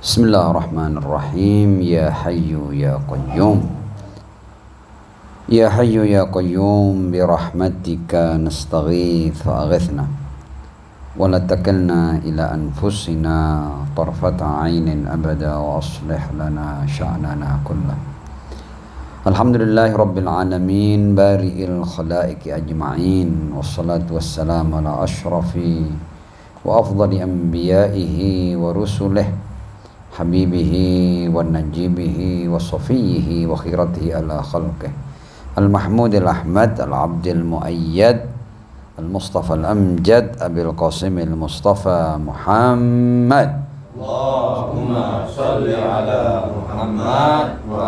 Bismillahirrahmanirrahim. Ya Hayyu Ya Qayyum, Ya Hayyu Ya Qayyum, birahmatika nastaghith fa'aghithna wa la takilna ila anfusina tarfata 'ainin abada wa aslih lana sya'nana kullah. Alhamdulillahi rabbil alamin, bari'il khalaiqi ajma'in, wassalatu wassalamu ala ashrafi wa afdali anbiya'ihi wa rusulih, habibihi wa najibihi wa safiyihi wa khiratihi ala khalqih, al-mahmudil ahmad, al-abdil muayyad, al-mustafa al-amjad, abil qasimil mustafa Muhammad. Allahumma salli ala Muhammad wa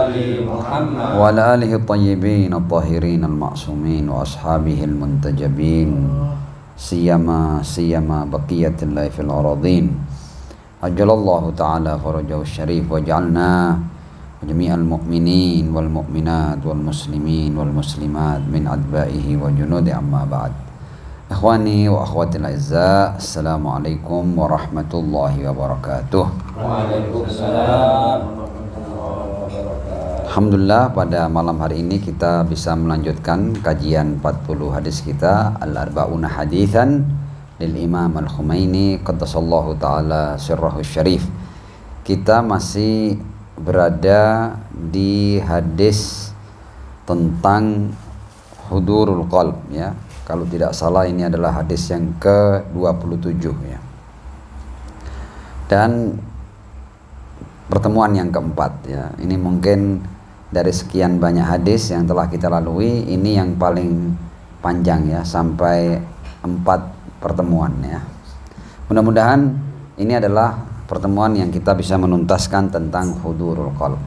ali Muhammad wa ala alihi at-tayyibin at-tahirin al-ma'sumin wa ashabihi al-muntajabin, siyama baqiyatillahi fil aradin. Ajalallahu ta'ala farajahu syarif wa ja'alna jami'al mu'minin wal mu'minat wal muslimin wal muslimat min adba'ihi wa junudi amma ba'd. Ikhwani wa akhwatil a'izza, assalamualaikum warahmatullahi wabarakatuh. Waalaikumsalam. Alhamdulillah, pada malam hari ini kita bisa melanjutkan kajian 40 hadis kita, Al-Arba'una Hadithan lil Imam Al-Khumaini qaddasallahu ta'ala sirrahu syarif. Kita masih berada di hadis tentang hudurul qalb, ya. Kalau tidak salah ini adalah hadis yang ke-27, ya. Dan pertemuan yang keempat, ya. Ini mungkin dari sekian banyak hadis yang telah kita lalui, ini yang paling panjang, ya, sampai 4 pertemuan, ya. Mudah-mudahan ini adalah pertemuan yang kita bisa menuntaskan tentang hudurul qalb.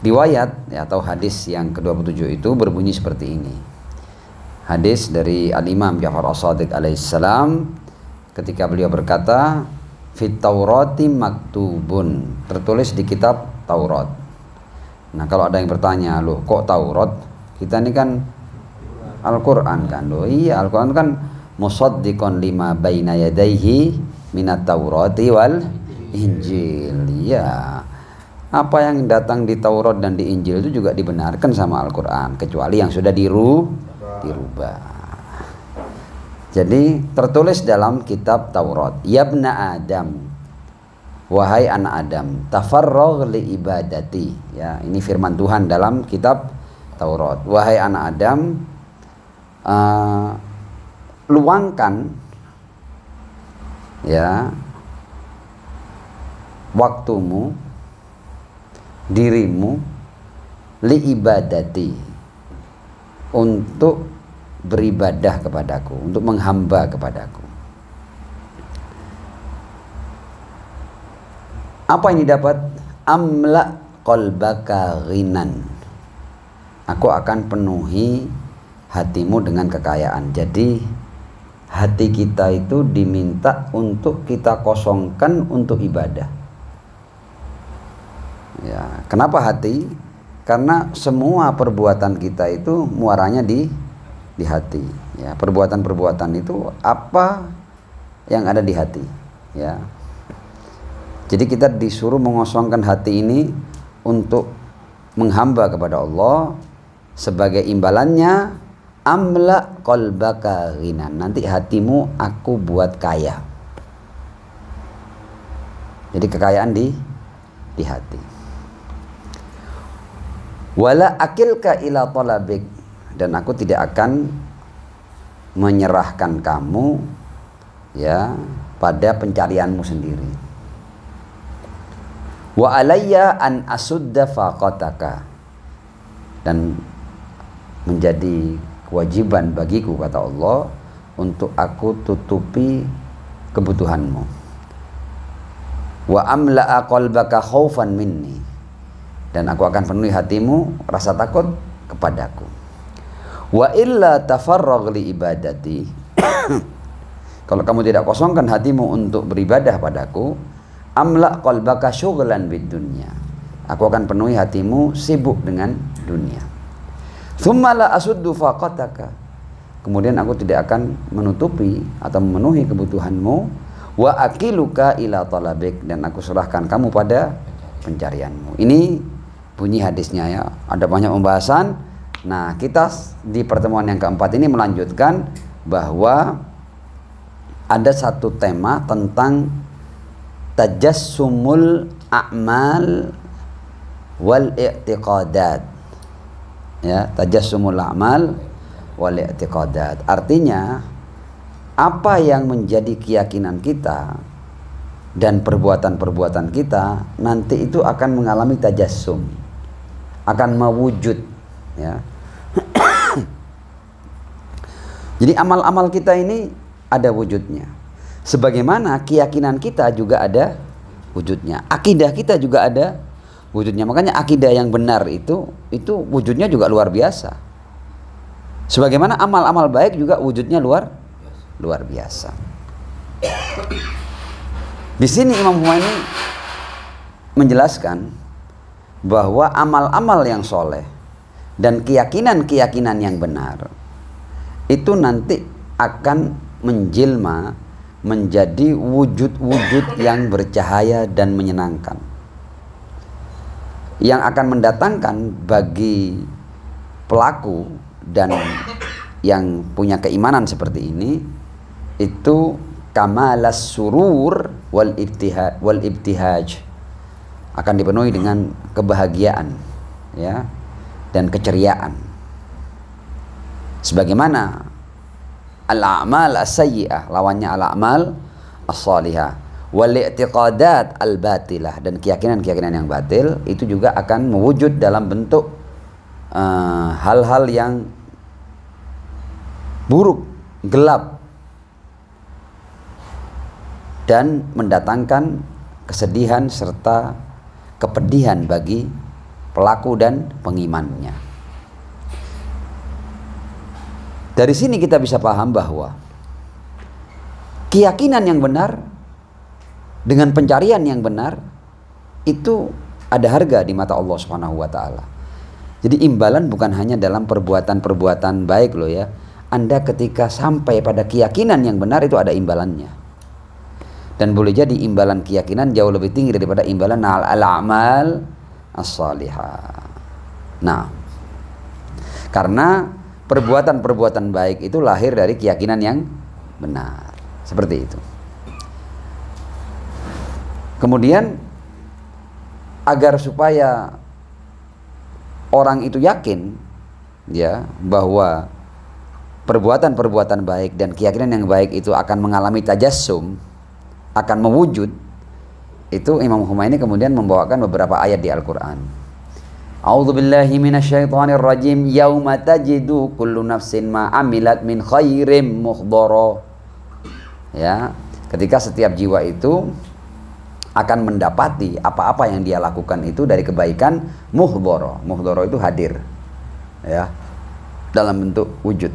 Riwayat, ya, atau hadis yang ke-27 itu berbunyi seperti ini. Hadis dari Al-Imam Ja'far As-Shadiq alaihissalam, ketika beliau berkata, fit Taurati maktubun, tertulis di kitab Taurat. Nah, kalau ada yang bertanya, loh kok Taurat? Kita ini kan Al-Quran kan. Loh iya, Al-Quran kan musaddiqan lima baina yadayhi minat Taurati wal Injil. Ya, apa yang datang di Taurat dan di Injil itu juga dibenarkan sama Al-Quran, kecuali yang sudah dirubah. Jadi tertulis dalam kitab Taurat, Yabna Adam, wahai anak Adam, tafarragh li ibadati. Ya, ini firman Tuhan dalam kitab Taurat. Wahai anak Adam, luangkan, ya, waktumu, dirimu, li ibadati, untuk beribadah kepadaku, untuk menghamba kepadaku. Apa yang didapat? Amla qalbaka ghinan, aku akan penuhi hatimu dengan kekayaan. Jadi hati kita itu diminta untuk kita kosongkan untuk ibadah. Ya, kenapa hati? Karena semua perbuatan kita itu muaranya di hati. Ya, perbuatan-perbuatan itu apa yang ada di hati. Ya, jadi kita disuruh mengosongkan hati ini untuk menghamba kepada Allah. Sebagai imbalannya, amla qalbaka ghinan, nanti hatimu aku buat kaya. Jadi kekayaan di hati. Wala akilka ila talabik, dan aku tidak akan menyerahkan kamu, ya, pada pencarianmu sendiri. Wa alayya an asudda faqataka, dan menjadi kewajiban bagiku, kata Allah, untuk aku tutupi kebutuhanmu. Wa amla'a qalbaka khaufan minni, dan aku akan penuhi hatimu rasa takut kepadaku. Wa illa tafarragh li ibadati, kalau kamu tidak kosongkan hatimu untuk beribadah padaku, amla' qalbaka syughlan bid dunya, aku akan penuhi hatimu sibuk dengan dunia. Tsumma la asuddu faqataka, kemudian aku tidak akan menutupi atau memenuhi kebutuhanmu. wa akiluka ila talabik, dan aku serahkan kamu pada pencarianmu. Ini bunyi hadisnya ya. Ada banyak pembahasan. Nah, kita di pertemuan yang keempat ini melanjutkan bahwa ada satu tema tentang tajassumul a'mal wal i'tiqadat. Ya, tajassumul a'mal wal i'tiqadat. Artinya apa yang menjadi keyakinan kita dan perbuatan-perbuatan kita nanti itu akan mengalami tajassum, akan mewujud ya. Jadi amal-amal kita ini ada wujudnya. Sebagaimana keyakinan kita juga ada wujudnya. Akidah kita juga ada wujudnya. Makanya akidah yang benar itu wujudnya juga luar biasa. Sebagaimana amal-amal baik juga wujudnya luar biasa. Di sini Imam Humaini menjelaskan bahwa amal-amal yang soleh dan keyakinan-keyakinan yang benar itu nanti akan menjelma menjadi wujud-wujud yang bercahaya dan menyenangkan, yang akan mendatangkan bagi pelaku dan yang punya keimanan seperti ini itu kamalas surur wal ibtihaj, akan dipenuhi dengan kebahagiaan ya dan keceriaan. Sebagaimana al-a'mal as-sayyi'ah lawannya al-a'mal as-salihah, wal i'tiqadat al-batilah, dan keyakinan-keyakinan yang batil itu juga akan mewujud dalam bentuk hal-hal yang buruk, gelap, dan mendatangkan kesedihan serta kepedihan bagi pelaku dan pengimannya. Dari sini kita bisa paham bahwa keyakinan yang benar dengan pencarian yang benar itu ada harga di mata Allah Subhanahu wa taala. Jadi imbalan bukan hanya dalam perbuatan-perbuatan baik loh ya. Anda ketika sampai pada keyakinan yang benar itu ada imbalannya. Dan boleh jadi imbalan keyakinan jauh lebih tinggi daripada imbalan al-a'mal as-salihah. Nah, karena perbuatan-perbuatan baik itu lahir dari keyakinan yang benar. Seperti itu. Kemudian agar supaya orang itu yakin ya bahwa perbuatan-perbuatan baik dan keyakinan yang baik itu akan mengalami tajassum, akan mewujud, itu Imam Humaini kemudian membawakan beberapa ayat di Al-Quran. A'udzubillahi minasyaitonir rajim. Yauma tajidu kullu nafsin ma amilat min khairim muhdara. Ya, ketika setiap jiwa itu akan mendapati apa-apa yang dia lakukan itu dari kebaikan muhdara. Muhdara itu hadir. Ya. Dalam bentuk wujud.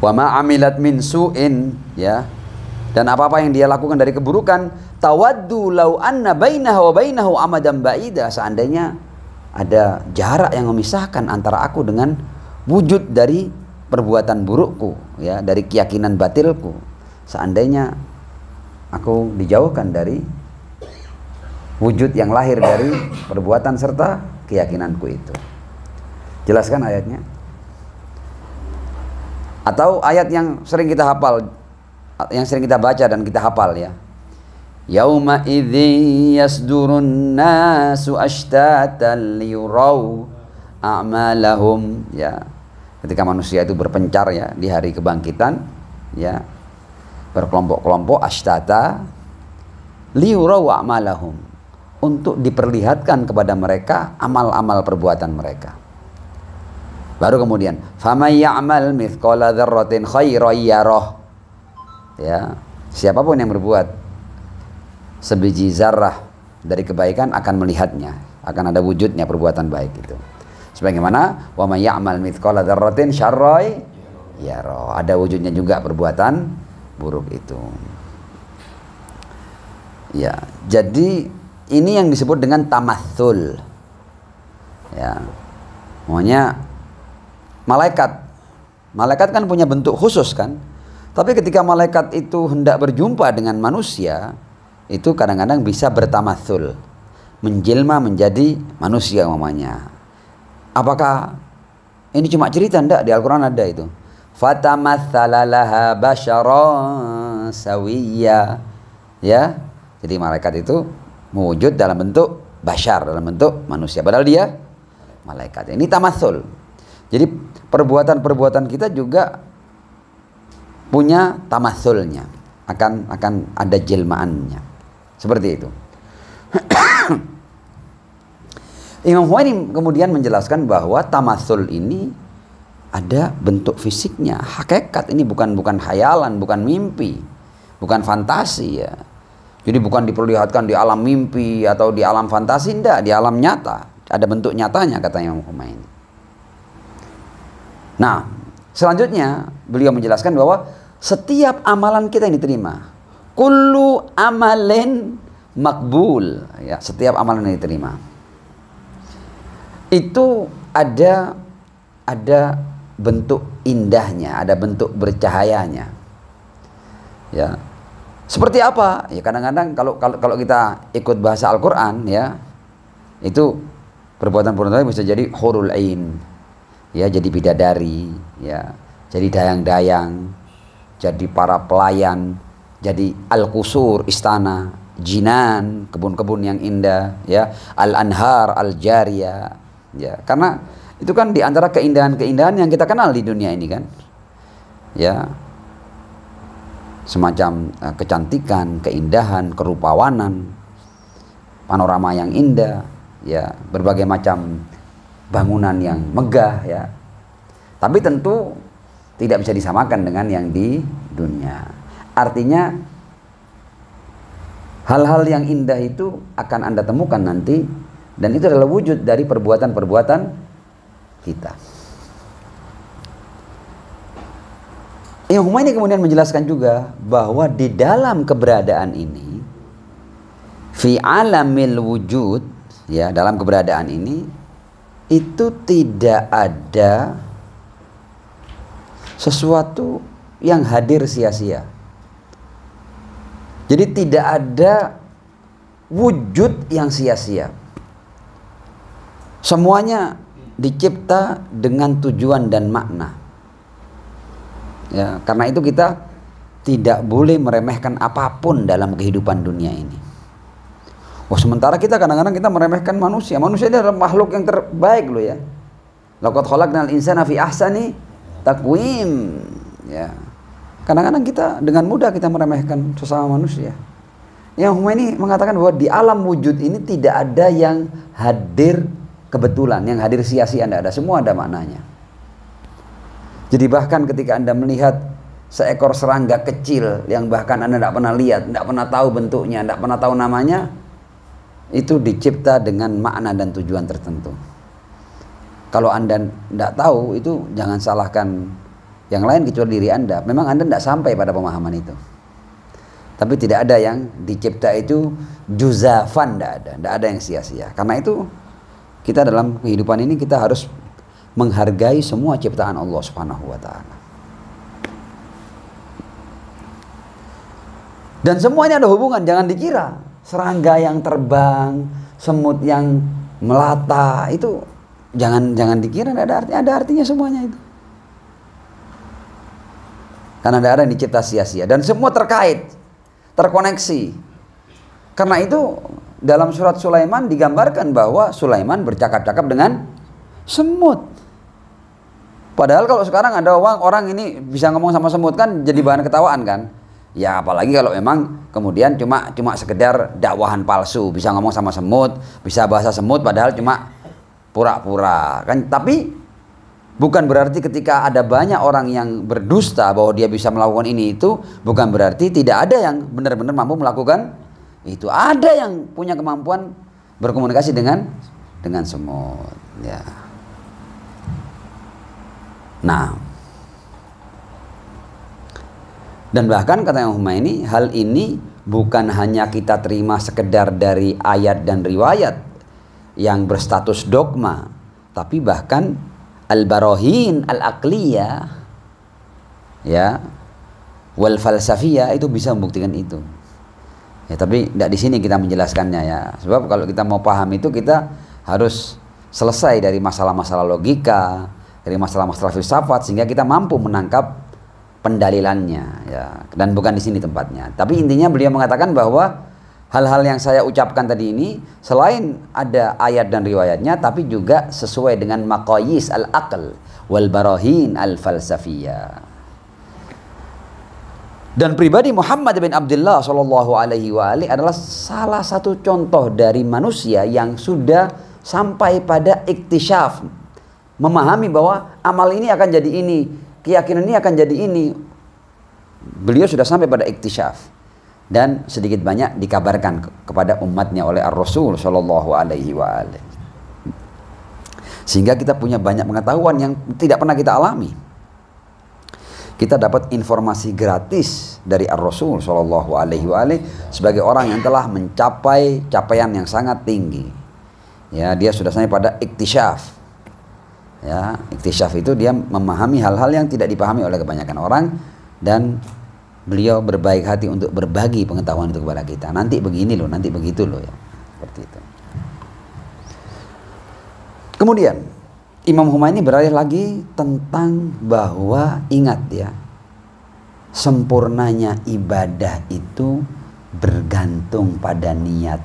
Wa ma amilat min su'in, ya. Dan apa-apa yang dia lakukan dari keburukan, tawaddu law anna bainahu wa bainahu amadan ba'ida, seandainya ada jarak yang memisahkan antara aku dengan wujud dari perbuatan burukku, ya, dari keyakinan batilku. Seandainya aku dijauhkan dari wujud yang lahir dari perbuatan serta keyakinanku itu. Jelaskan ayatnya. Atau ayat yang sering kita hafal, yang sering kita baca dan kita hafal ya. Yauma idzin yasdurun nasu ashtatan liyurau a'malahum, ya. Ketika manusia itu berpencar ya di hari kebangkitan, ya. Berkelompok-kelompok ashtata liyurau a'malahum, untuk diperlihatkan kepada mereka amal-amal perbuatan mereka. Baru kemudian faman ya'mal mithqala dzarratin khairan yarah. Ya, siapapun yang berbuat sebiji zarah dari kebaikan akan melihatnya, akan ada wujudnya perbuatan baik itu. Sebagaimana wa may ya'mal mithqala dzarratin syarran yarah, ada wujudnya juga perbuatan buruk itu. Ya, jadi ini yang disebut dengan tamatsul. Ya. Makanya malaikat kan punya bentuk khusus kan, Tapi ketika malaikat itu hendak berjumpa dengan manusia, itu kadang-kadang bisa bertamatsul, menjelma menjadi manusia umpamanya. Apakah ini cuma cerita? Enggak, di Al-Quran ada itu. Fatamatsala laha basyaran sawiyya. Ya. Jadi malaikat itu mewujud dalam bentuk basyar, dalam bentuk manusia. Padahal dia malaikat. Ini tamatsul. Jadi perbuatan-perbuatan kita juga punya tamatsulnya, akan ada jelmaannya. Seperti itu. Imam Huwaini kemudian menjelaskan bahwa tamatsul ini ada bentuk fisiknya, hakikat. Ini bukan khayalan, bukan mimpi, bukan fantasi ya. Jadi bukan diperlihatkan di alam mimpi atau di alam fantasi, enggak, di alam nyata. Ada bentuk nyatanya, kata Imam Huwaini. Nah, selanjutnya beliau menjelaskan bahwa setiap amalan kita yang diterima, kullu amalin makbul, ya, setiap amalan yang diterima itu ada bentuk indahnya, ada bentuk bercahayanya. Ya. Seperti apa? Ya kadang-kadang kalau kita ikut bahasa Al-Qur'an ya, itu perbuatan-perbuatan bisa jadi hurul ain, ya, jadi bidadari, ya, jadi dayang-dayang, jadi para pelayan, jadi al-qusur, istana, jinan, kebun-kebun yang indah, ya, al-anhar, al-jariyah, ya, karena itu kan di antara keindahan-keindahan yang kita kenal di dunia ini kan, ya, semacam kecantikan, keindahan, kerupawanan, panorama yang indah, ya, berbagai macam bangunan yang megah, ya, tapi tentu tidak bisa disamakan dengan yang di dunia. Artinya hal-hal yang indah itu akan Anda temukan nanti, dan itu adalah wujud dari perbuatan-perbuatan kita. Imam Huwaini kemudian menjelaskan juga bahwa di dalam keberadaan ini, fi alamil wujud, ya, dalam keberadaan ini itu tidak ada sesuatu yang hadir sia-sia. Jadi tidak ada wujud yang sia-sia. Semuanya dicipta dengan tujuan dan makna. Ya, karena itu kita tidak boleh meremehkan apapun dalam kehidupan dunia ini. Wah, sementara kita kadang-kadang kita meremehkan manusia. Manusia adalah makhluk yang terbaik loh ya. Laqad khalaqnal insana fi ahsani taqwim. Ya. Kadang-kadang kita dengan mudah kita meremehkan sesama manusia. Yang Huwaini mengatakan bahwa di alam wujud ini tidak ada yang hadir kebetulan, yang hadir sia-sia, tidak ada, semua ada maknanya. Jadi bahkan ketika Anda melihat seekor serangga kecil yang bahkan Anda tidak pernah lihat, tidak pernah tahu bentuknya, tidak pernah tahu namanya, itu dicipta dengan makna dan tujuan tertentu. Kalau Anda tidak tahu, itu jangan salahkan yang lain kecuali diri Anda. Memang Anda tidak sampai pada pemahaman itu. Tapi tidak ada yang dicipta itu juzafan, tidak ada yang sia-sia. Karena itu kita dalam kehidupan ini kita harus menghargai semua ciptaan Allah Subhanahu wa taala. Dan semuanya ada hubungan, jangan dikira serangga yang terbang, semut yang melata, itu jangan dikira ada artinya semuanya itu. Karena tidak ada yang dicipta sia-sia dan semua terkait, terkoneksi. Karena itu dalam surat Sulaiman digambarkan bahwa Sulaiman bercakap-cakap dengan semut. Padahal kalau sekarang ada orang ini bisa ngomong sama semut kan jadi bahan ketawaan kan. Ya apalagi kalau memang kemudian cuma sekedar dakwahan palsu, bisa ngomong sama semut, bisa bahasa semut padahal cuma pura-pura kan. Tapi bukan berarti ketika ada banyak orang yang berdusta bahwa dia bisa melakukan ini itu, bukan berarti tidak ada yang benar-benar mampu melakukan itu. Ada yang punya kemampuan berkomunikasi dengan semut, ya. Nah, dan bahkan kata Imam Huwaini, hal ini bukan hanya kita terima sekedar dari ayat dan riwayat yang berstatus dogma, tapi bahkan al-barahin al-aqliyah, ya, wal falsafiyah itu bisa membuktikan itu. Ya, tapi tidak di sini kita menjelaskannya ya. Sebab kalau kita mau paham itu kita harus selesai dari masalah-masalah logika, dari masalah-masalah filsafat sehingga kita mampu menangkap pendalilannya ya. Dan bukan di sini tempatnya. Tapi intinya beliau mengatakan bahwa hal-hal yang saya ucapkan tadi ini selain ada ayat dan riwayatnya tapi juga sesuai dengan maqayis al-aql wal barahin al-falsafiyah. Dan pribadi Muhammad bin Abdullah sallallahu alaihi wa alihi adalah salah satu contoh dari manusia yang sudah sampai pada iktisyaf, memahami bahwa amal ini akan jadi ini, keyakinan ini akan jadi ini. Beliau sudah sampai pada iktisyaf dan sedikit banyak dikabarkan kepada umatnya oleh Ar-Rasul sallallahu alaihi wa alihi. Sehingga kita punya banyak pengetahuan yang tidak pernah kita alami. Kita dapat informasi gratis dari Ar-Rasul Shallallahu Alaihi Wasallam sebagai orang yang telah mencapai capaian yang sangat tinggi. Ya, dia sudah sampai pada iktisyaf. Ya, iktisyaf itu dia memahami hal-hal yang tidak dipahami oleh kebanyakan orang dan beliau berbaik hati untuk berbagi pengetahuan itu kepada kita. Nanti begini loh, nanti begitu loh ya, seperti itu. Kemudian Imam Humaini beralih lagi tentang bahwa ingat ya, sempurnanya ibadah itu bergantung pada niat.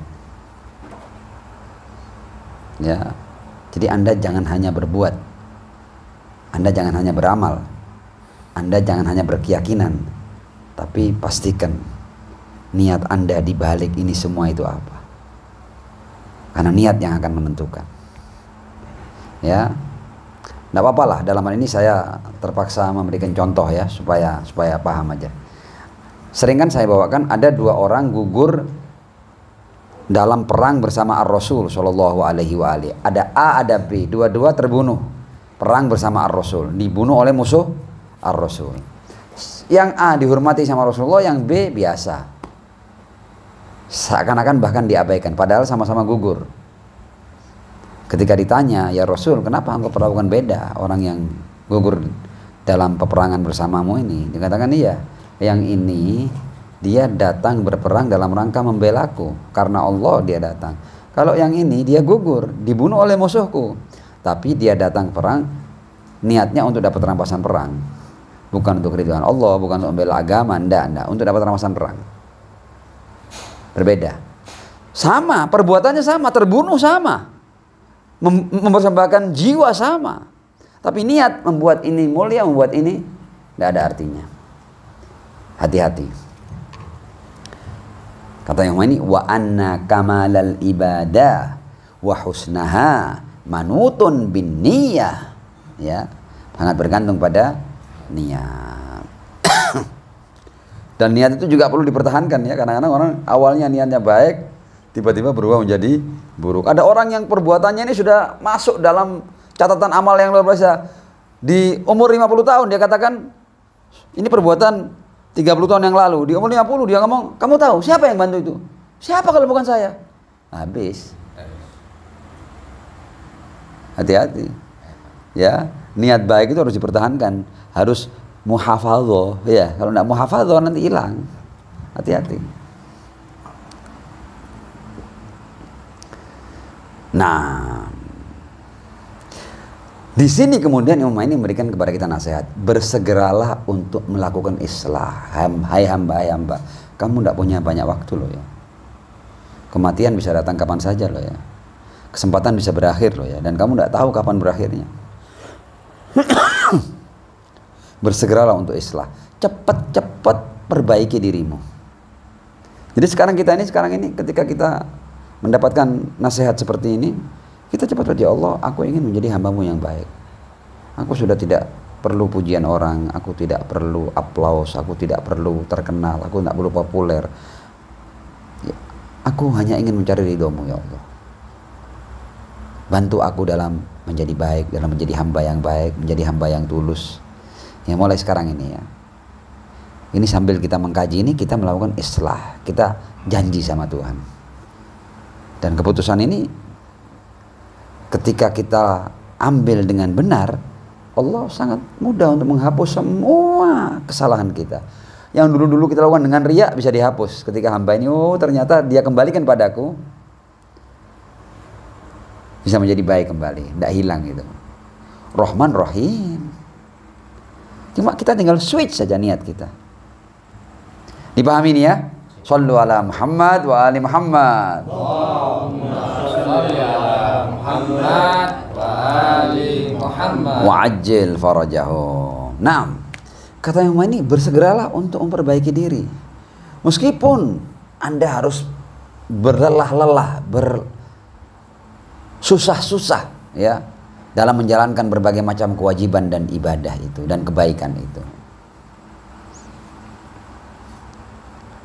Ya, jadi Anda jangan hanya berbuat, Anda jangan hanya beramal, Anda jangan hanya berkeyakinan, tapi pastikan niat Anda di balik ini semua itu apa. Karena niat yang akan menentukan. Ya. Tidak apa-apa lah, dalam hal ini saya terpaksa memberikan contoh ya supaya paham aja. Sering kan saya bawakan ada dua orang gugur dalam perang bersama Ar-Rasul Shallallahu Alaihi Wasallam. Ada A, ada B, dua-dua terbunuh perang bersama Ar-Rasul, dibunuh oleh musuh Ar-Rasul. Yang A dihormati sama Rasulullah, yang B biasa. Seakan-akan bahkan diabaikan, padahal sama-sama gugur. Ketika ditanya, ya Rasul, kenapa engkau perlakukan beda orang yang gugur dalam peperangan bersamamu ini? Dikatakan iya, yang ini dia datang berperang dalam rangka membelaku, karena Allah dia datang. Kalau yang ini dia gugur, dibunuh oleh musuhku, tapi dia datang perang niatnya untuk dapat rampasan perang, bukan untuk keridhaan Allah, bukan untuk membela agama, enggak, untuk dapat rampasan perang. Berbeda. Sama, perbuatannya sama, terbunuh sama, mempersembahkan jiwa sama, tapi niat membuat ini mulia, membuat ini tidak ada artinya. Hati-hati. Kata yang ini, wa anna kamalal ibadah wa husnaha manutun bin niyah. Ya, sangat bergantung pada niat. Dan niat itu juga perlu dipertahankan ya. Kadang-kadang orang awalnya niatnya baik, tiba-tiba berubah menjadi buruk. Ada orang yang perbuatannya ini sudah masuk dalam catatan amal yang luar biasa. Di umur 50 tahun dia katakan, ini perbuatan 30 tahun yang lalu. Di umur 50 dia ngomong, kamu tahu siapa yang bantu itu? Siapa kalau bukan saya? Habis. Hati-hati. Ya, niat baik itu harus dipertahankan. Harus muhafadzah. Ya, kalau tidak muhafadzah nanti hilang. Hati-hati. Nah, di sini kemudian Imam ini memberikan kepada kita nasihat, bersegeralah untuk melakukan islah. Hai hamba, kamu tidak punya banyak waktu loh ya. Kematian bisa datang kapan saja loh ya. Kesempatan bisa berakhir loh ya, dan kamu tidak tahu kapan berakhirnya. Bersegeralah untuk islah. Cepat-cepat perbaiki dirimu. Jadi sekarang ini ketika kita mendapatkan nasihat seperti ini, kita cepat ya Allah, aku ingin menjadi hambamu yang baik. Aku sudah tidak perlu pujian orang, aku tidak perlu aplaus, aku tidak perlu terkenal, aku tidak perlu populer. Ya, aku hanya ingin mencari ridhomu ya Allah. Bantu aku dalam menjadi baik, dalam menjadi hamba yang baik, menjadi hamba yang tulus. Ya mulai sekarang ini ya. Ini sambil kita mengkaji ini, kita melakukan islah, kita janji sama Tuhan. Dan keputusan ini ketika kita ambil dengan benar, Allah sangat mudah untuk menghapus semua kesalahan kita. Yang dulu-dulu kita lakukan dengan riya bisa dihapus ketika hamba ini, oh ternyata dia kembalikan padaku, bisa menjadi baik kembali, tidak hilang gitu. Rahman Rahim. Cuma kita tinggal switch saja niat kita. Dipahami ini ya? Shallu ala Muhammad wa ali Muhammad. Allahumma shalli ala Muhammad wa ali Muhammad. Wa'ajjil farajahu. Naam. Kata Imam ini, bersegeralah untuk memperbaiki diri. Meskipun Anda harus berlelah-lelah, susah-susah ya dalam menjalankan berbagai macam kewajiban dan ibadah itu dan kebaikan itu.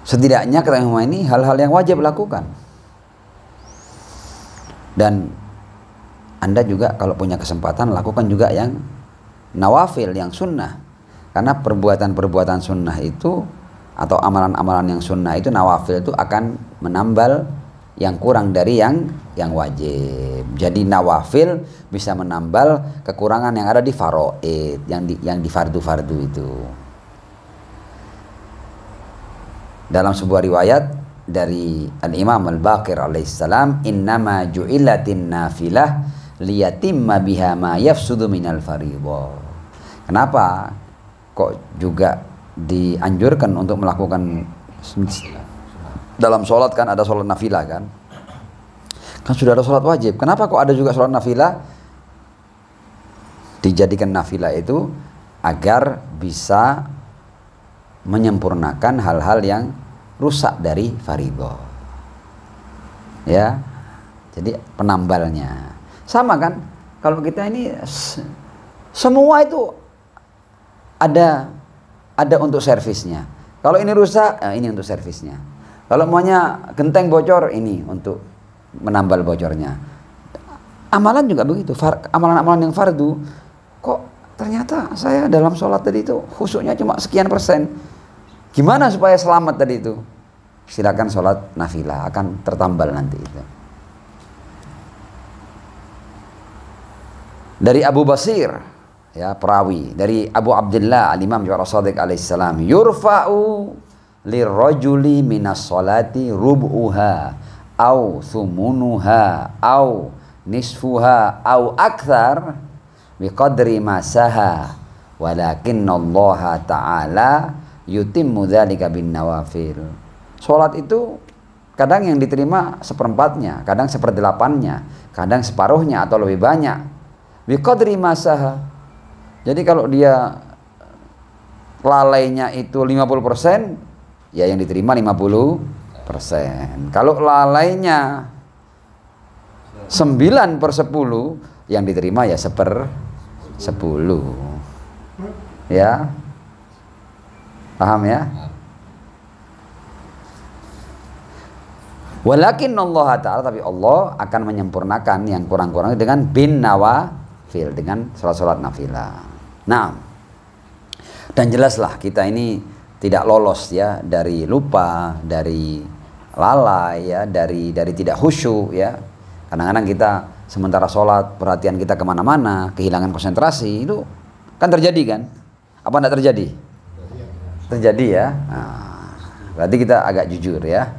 Setidaknya kata Imam ini hal-hal yang wajib lakukan. Dan Anda juga kalau punya kesempatan lakukan juga yang nawafil, yang sunnah. Karena perbuatan-perbuatan sunnah itu atau amalan-amalan yang sunnah itu, nawafil itu akan menambal yang kurang dari yang wajib. Jadi nawafil bisa menambal kekurangan yang ada di faraid, yang di fardu-fardu itu. Dalam sebuah riwayat dari Al-Imam Al-Baqir alaihissalam, innama ju'ilatin nafilah liyatimma biha ma yafsudu minal fariidhah. Kenapa kok juga dianjurkan untuk melakukan dalam sholat? Kan ada sholat nafilah kan sudah ada sholat wajib. Kenapa kok ada juga sholat nafilah? Dijadikan nafilah itu agar bisa menyempurnakan hal-hal yang rusak dari fardhu. Ya, jadi penambalnya. Sama kan? Kalau kita ini semua itu ada untuk servisnya. Kalau ini rusak, ini untuk servisnya. Kalau maunya genteng bocor, ini untuk menambal bocornya. Amalan juga begitu. Amalan-amalan yang fardu, kok ternyata saya dalam sholat tadi itu khusyuknya cuma sekian persen. Gimana supaya selamat tadi itu? Silakan sholat nafilah, akan tertambal nanti itu. Dari Abu Basir, ya perawi, dari Abu Abdullah Al-Imam Ja'far As-Shadiq alaihissalam, yurfa'u lirrajuli minas sholati rub'uha au thumunuha au nisfuha au akthar biqadri masaha walakinna Allah ta'ala yutimmu dzalika bin nawafil. Salat itu kadang yang diterima seperempatnya, kadang seperdelapannya, kadang separuhnya atau lebih banyak. Biqadri masaha. Jadi kalau dia lalainya itu 50%, ya yang diterima 50%. Kalau lalainya 9/10, yang diterima ya 1/10. Ya, paham ya? Walakin Allah Ta'ala, tapi Allah akan menyempurnakan yang kurang-kurang dengan bin nawafil, dengan sholat-sholat nafilah. Nah, dan jelaslah kita ini tidak lolos ya dari lupa, dari lalai ya, dari tidak khusyuk ya. Kadang-kadang kita sementara sholat perhatian kita kemana-mana, kehilangan konsentrasi, itu kan terjadi kan? Apa tidak terjadi? Terjadi ya. Nah, berarti kita agak jujur ya.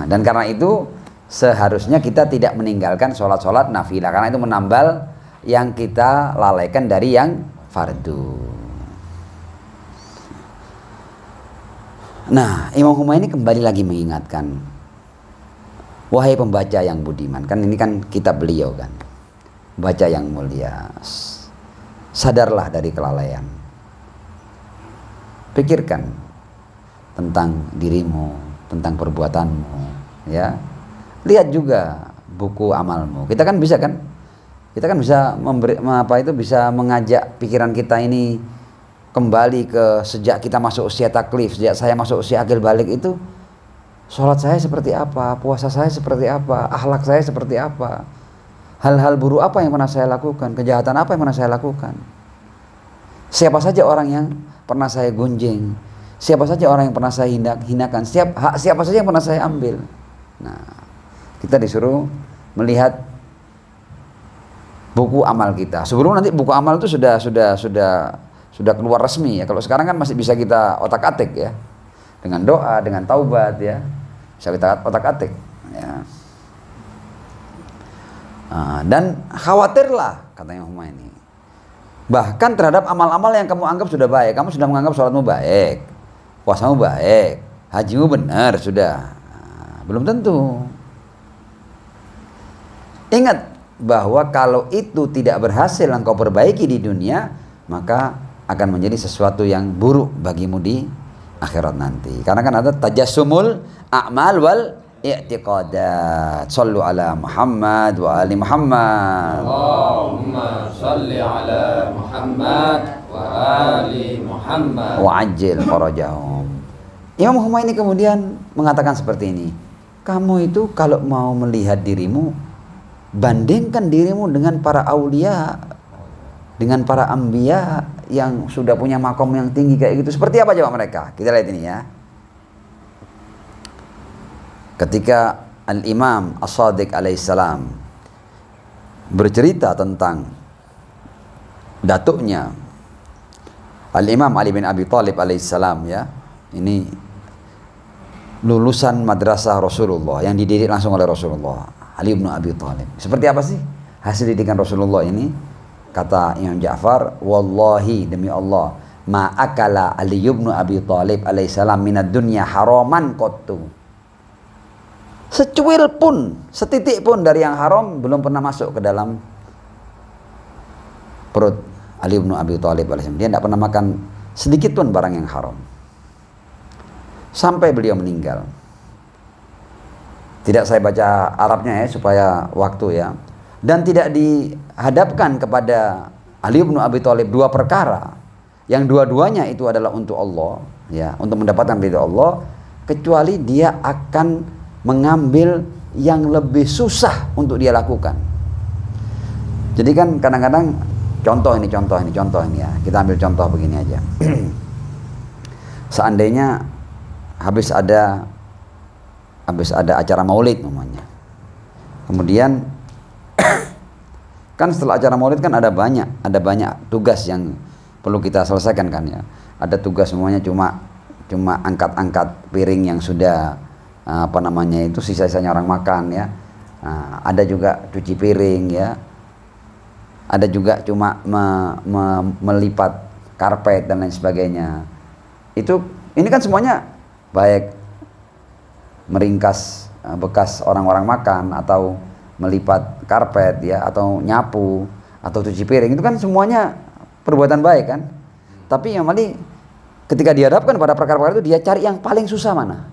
Dan karena itu seharusnya kita tidak meninggalkan sholat-sholat nafilah, karena itu menambal yang kita lalaikan dari yang fardu. Nah, Imam Humayni kembali lagi mengingatkan, wahai pembaca yang budiman, kan ini kan kitab beliau kan, baca yang mulia, sadarlah dari kelalaian, pikirkan tentang dirimu, tentang perbuatanmu, ya. Lihat juga buku amalmu. Kita kan bisa bisa mengajak pikiran kita ini kembali ke sejak kita masuk usia taklif, sejak saya masuk usia akil balik itu, sholat saya seperti apa, puasa saya seperti apa, akhlak saya seperti apa, hal-hal buruk apa yang pernah saya lakukan, kejahatan apa yang pernah saya lakukan, siapa saja orang yang pernah saya gunjing, siapa saja orang yang pernah saya hinakan, siapa saja yang pernah saya ambil. Nah, kita disuruh melihat buku amal kita. Sebelum nanti buku amal itu sudah sudah keluar resmi ya. Kalau sekarang kan masih bisa kita otak-atik ya, dengan doa, dengan taubat ya, bisa kita otak-atik ya. Dan khawatirlah katanya Humaini, bahkan terhadap amal-amal yang kamu anggap sudah baik. Kamu sudah menganggap sholatmu baik, puasamu baik, hajimu benar sudah, belum tentu. Ingat bahwa kalau itu tidak berhasil engkau perbaiki di dunia, maka akan menjadi sesuatu yang buruk bagimu di akhirat nanti. Karena kan ada tajassumul a'mal wal i'tiqadat. Shallu ala Muhammad wa ali Muhammad. Allahumma shalli ala Muhammad wa ali Muhammad. Wa ajil farajahum. Imam Humaini kemudian mengatakan seperti ini. Kamu itu kalau mau melihat dirimu, bandingkan dirimu dengan para aulia, dengan para anbiya yang sudah punya makom yang tinggi kayak gitu. Seperti apa jawab mereka? Kita lihat ini ya. Ketika Al-Imam As-Shadiq alaihissalam bercerita tentang datuknya Al-Imam Ali bin Abi Thalib alaihissalam ya. Ini lulusan madrasah Rasulullah yang dididik langsung oleh Rasulullah. Ali bin Abi Thalib. Seperti apa sih hasil didikan Rasulullah ini? Kata Imam Ja'far, wallahi demi Allah, ma akala Ali bin Abi Thalib alaihissalam minad dunya haraman qattu. Secuil pun, setitik pun dari yang haram belum pernah masuk ke dalam perut Ali bin Abi Thalib alaihissalam. Dia tidak pernah makan sedikit pun barang yang haram sampai beliau meninggal. Tidak saya baca Arabnya ya supaya waktu ya. Dan tidak dihadapkan kepada Ali bin Abi Thalib dua perkara yang dua-duanya itu adalah untuk Allah ya, untuk mendapatkan ridha Allah, kecuali dia akan mengambil yang lebih susah untuk dia lakukan. Jadi kan kadang-kadang contoh ini ya. Kita ambil contoh begini aja. Seandainya habis ada acara maulid namanya. Kemudian kan setelah acara maulid kan ada banyak tugas yang perlu kita selesaikan kan ya. Ada tugas semuanya cuma angkat-angkat piring yang sudah sisa-sisanya orang makan ya. Ada juga cuci piring ya. Ada juga cuma melipat karpet dan lain sebagainya. Ini kan semuanya baik meringkas bekas orang-orang makan, atau melipat karpet ya, atau nyapu, atau cuci piring, itu kan semuanya perbuatan baik kan. Tapi yang paling ketika dihadapkan pada perkara-perkara itu, dia cari yang paling susah mana.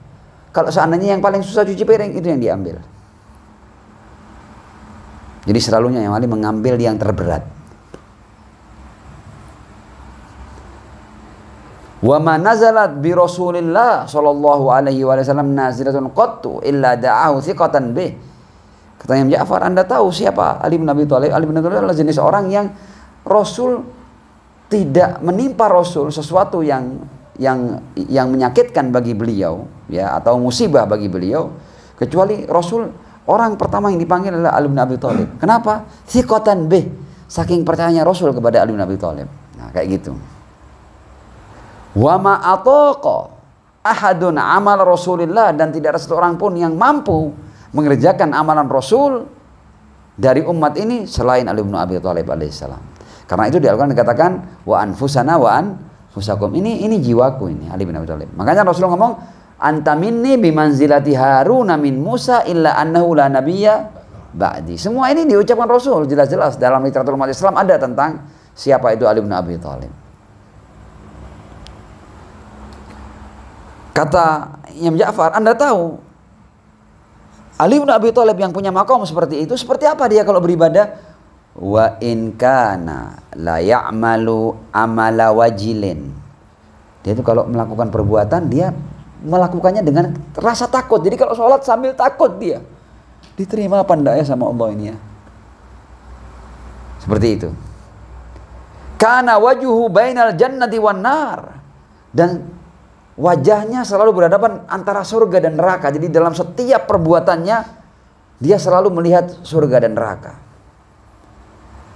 Kalau seandainya yang paling susah cuci piring, itu yang diambil. Jadi selalunya yang paling mengambil yang terberat. Wa ma nazalat bi Rasulillah sallallahu alaihi wasallam nazilatun qattu illa da'ahu thiqatan bih. Kata Imam Ja'far, Anda tahu siapa Ali bin Abi Thalib? Ali bin Abi Thalib adalah jenis orang yang Rasul tidak menimpa Rasul sesuatu yang menyakitkan bagi beliau ya, atau musibah bagi beliau, kecuali Rasul orang pertama yang dipanggil adalah Ali bin Abi Thalib. Kenapa? Thiqatan bih, saking percayanya Rasul kepada Ali bin Abi Thalib. Nah, kayak gitu. Wa ma ataqa ahadun amal Rasulillah, dan tidak ada satu orang pun yang mampu mengerjakan amalan Rasul dari umat ini selain Ali bin Abi Thalib alaihissalam. Karena itu di Al-Quran dikatakan wa anfusana wa anfusakum, ini jiwaku ini Ali bin Abi Thalib. Makanya Rasul ngomong anta minni bimanzilati Haruna min Musa illa annahu la nabiyya ba'di. Semua ini diucapkan Rasul jelas-jelas dalam literatur umat Islam, ada tentang siapa itu Ali bin Abi Thalib. Kata Imam Ja'far, Anda tahu Ali bin Abi Thalib yang punya makom seperti itu, seperti apa dia kalau beribadah? Wa in kana la ya'malu amala wajilin. Dia itu kalau melakukan perbuatan, dia melakukannya dengan rasa takut. Jadi kalau sholat sambil takut dia, diterima apa enggak ya sama Allah ini ya? Seperti itu. Kana wajuhu bainal jannati wan nar, dan wajahnya selalu berhadapan antara surga dan neraka. Jadi dalam setiap perbuatannya dia selalu melihat surga dan neraka,